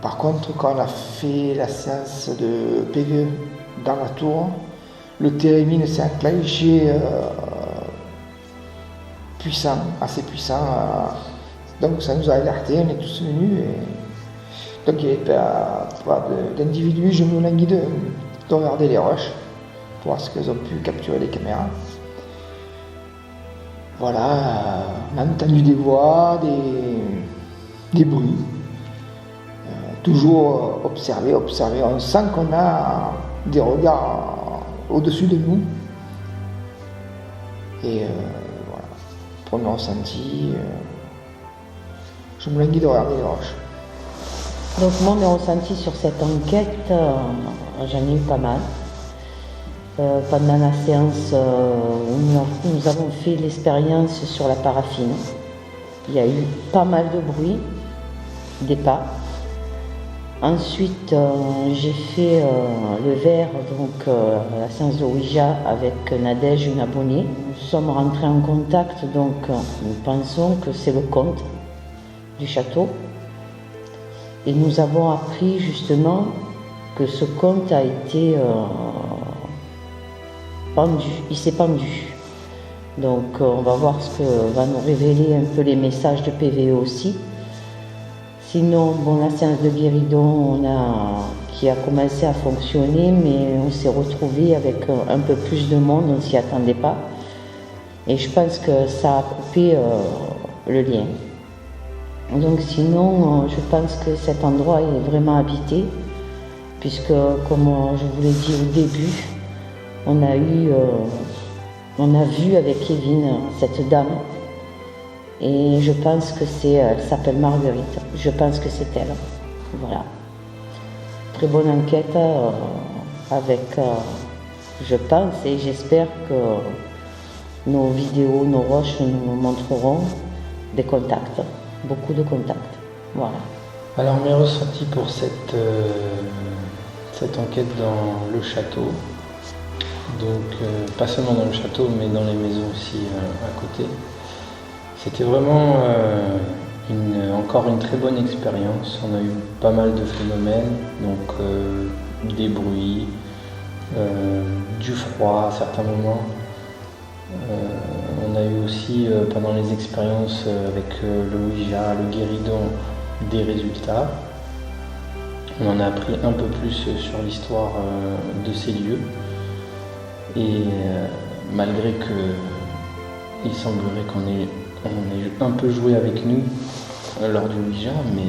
[SPEAKER 4] Par contre, quand on a fait la séance de PV dans la tour, le térémine s'est enclenché puissant, assez puissant. Donc ça nous a alertés, on est tous venus. Donc il n'y avait pas d'individus, je me languis de regarder les roches, pour voir ce qu'elles ont pu capturer les caméras. Voilà, on a entendu des voix, des bruits. Toujours observer. On sent qu'on a des regards au-dessus de nous. Et voilà, premier ressenti, je me languis de regarder les roches.
[SPEAKER 7] Donc moi, mes ressentis sur cette enquête, j'en ai eu pas mal. Pendant la séance où nous avons fait l'expérience sur la paraffine, il y a eu pas mal de bruit, des pas. Ensuite, j'ai fait le verre, donc la séance de Ouija avec Nadège, une abonnée. Nous sommes rentrés en contact, donc nous pensons que c'est le comte du château. Et nous avons appris justement que ce comte a été pendu, il s'est pendu. Donc on va voir ce que va nous révéler un peu les messages de PVE aussi. Sinon, bon, la séance de guéridon qui a commencé à fonctionner, mais on s'est retrouvé avec un peu plus de monde, on ne s'y attendait pas. Et je pense que ça a coupé le lien. Donc sinon, je pense que cet endroit est vraiment habité, puisque comme je vous l'ai dit au début, on a vu avec Kevin cette dame, et je pense que elle s'appelle Marguerite, je pense que c'est elle. Voilà. Très bonne enquête je pense et j'espère que nos vidéos, nos roches nous montreront des contacts. Beaucoup de contacts. Voilà.
[SPEAKER 5] Alors mes ressentis pour cette enquête dans le château, donc pas seulement dans le château mais dans les maisons aussi à côté, c'était vraiment encore une très bonne expérience. On a eu pas mal de phénomènes, donc des bruits, du froid à certains moments. On a eu aussi pendant les expériences avec le Ouija, le guéridon, des résultats. On en a appris un peu plus sur l'histoire de ces lieux. Et malgré qu'il semblerait qu'on ait un peu joué avec nous lors du Ouija, mais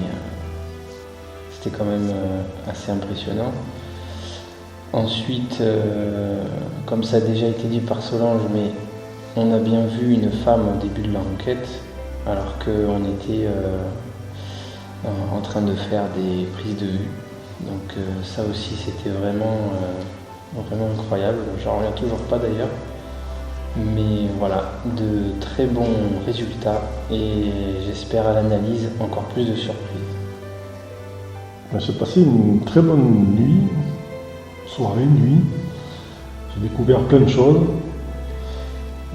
[SPEAKER 5] c'était quand même assez impressionnant. Ensuite, comme ça a déjà été dit par Solange, mais on a bien vu une femme au début de l'enquête, alors qu'on était en train de faire des prises de vue. Donc ça aussi, c'était vraiment incroyable. J'en reviens toujours pas d'ailleurs. Mais voilà, de très bons résultats et j'espère à l'analyse encore plus de surprises.
[SPEAKER 6] Il s'est passé une très bonne nuit, nuit. J'ai découvert plein de choses.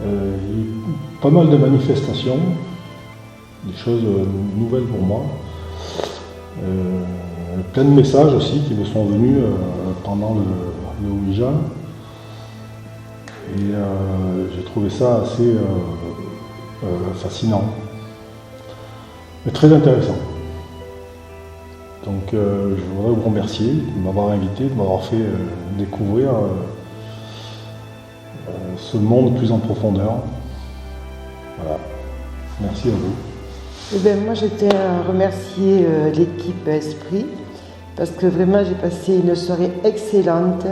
[SPEAKER 6] Il y a eu pas mal de manifestations, des choses nouvelles pour moi. Plein de messages aussi qui me sont venus pendant le Ouija. Et j'ai trouvé ça assez fascinant, mais très intéressant. Donc je voudrais vous remercier de m'avoir invité, de m'avoir fait découvrir ce monde plus en profondeur. Voilà. Merci à vous.
[SPEAKER 11] Eh bien, moi, je tiens à remercier l'équipe Esprit, parce que vraiment, j'ai passé une soirée excellente,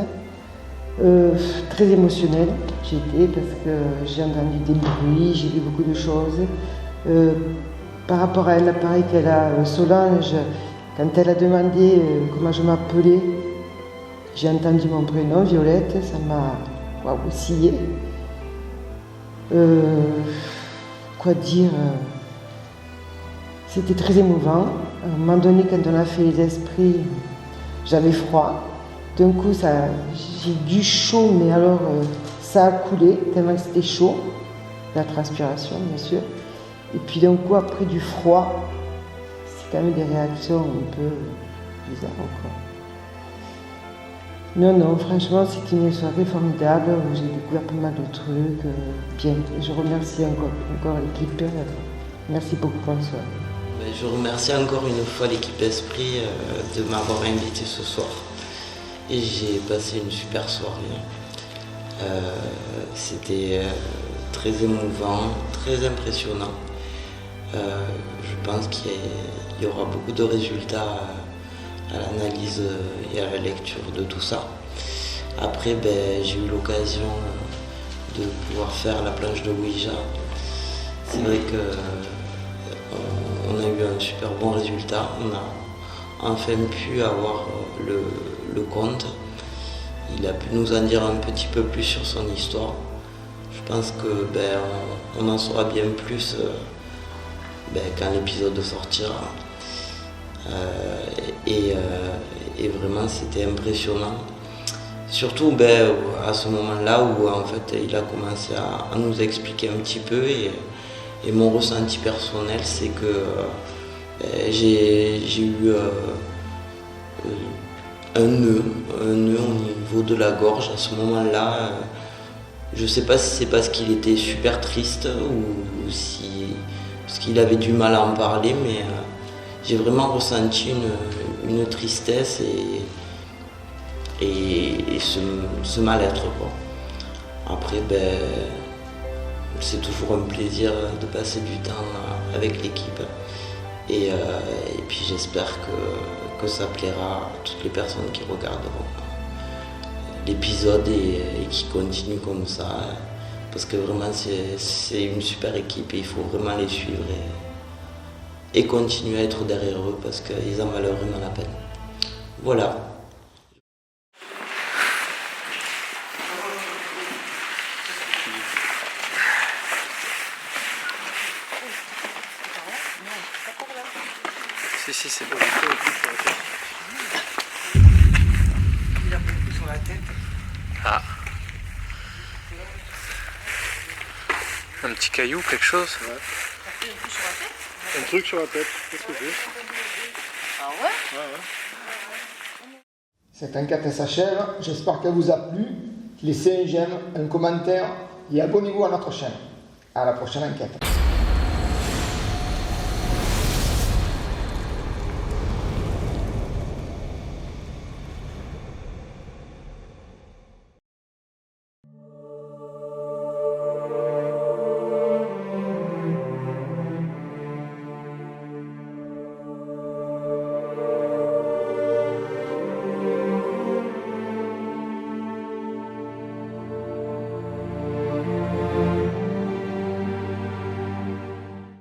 [SPEAKER 11] très émotionnelle. J'ai été parce que j'ai entendu des bruits, j'ai vu beaucoup de choses. Par rapport à un appareil qu'elle a, Solange, quand elle a demandé comment je m'appelais, j'ai entendu mon prénom, Violette, ça m'a oscillé. Quoi dire, c'était très émouvant. À un moment donné, quand on a fait les esprits, j'avais froid. D'un coup, j'ai eu du chaud, mais alors ça a coulé, tellement que c'était chaud. La transpiration, bien sûr. Et puis d'un coup, après du froid, c'est quand même des réactions un peu bizarres encore. Non, franchement, c'est une soirée formidable où j'ai découvert pas mal de trucs. Bien, je remercie encore l'équipe. Merci beaucoup, François.
[SPEAKER 10] Je remercie encore une fois l'équipe Esprit de m'avoir invité ce soir. Et j'ai passé une super soirée. C'était très émouvant, très impressionnant. Je pense qu'il y aura beaucoup de résultats à l'analyse et à la lecture de tout ça. Après, j'ai eu l'occasion de pouvoir faire la planche de Ouija. C'est vrai qu'on a eu un super bon résultat. On a enfin pu avoir le conte. Il a pu nous en dire un petit peu plus sur son histoire. Je pense que on en saura bien plus quand l'épisode sortira. Et vraiment c'était impressionnant. Surtout à ce moment-là où en fait il a commencé à nous expliquer un petit peu et mon ressenti personnel c'est que j'ai eu un nœud au niveau de la gorge à ce moment-là. Je sais pas si c'est parce qu'il était super triste ou si parce qu'il avait du mal à en parler, mais j'ai vraiment ressenti une tristesse et ce mal-être, quoi. Après, c'est toujours un plaisir de passer du temps avec l'équipe. Et puis j'espère que ça plaira à toutes les personnes qui regarderont l'épisode et qui continuent comme ça. Parce que vraiment c'est une super équipe et il faut vraiment les suivre et continuer à être derrière eux parce qu'ils en valent vraiment la peine. Voilà.
[SPEAKER 3] Si, c'est bon.
[SPEAKER 8] Il a pris le coup sur la tête.
[SPEAKER 3] Ah. Un petit caillou, quelque chose?
[SPEAKER 6] Ouais. Un truc sur la tête, qu'est-ce que c'est?
[SPEAKER 1] Ah ouais?
[SPEAKER 4] Cette enquête s'achève, j'espère qu'elle vous a plu. Laissez un j'aime, un commentaire et abonnez-vous à notre chaîne. À la prochaine enquête.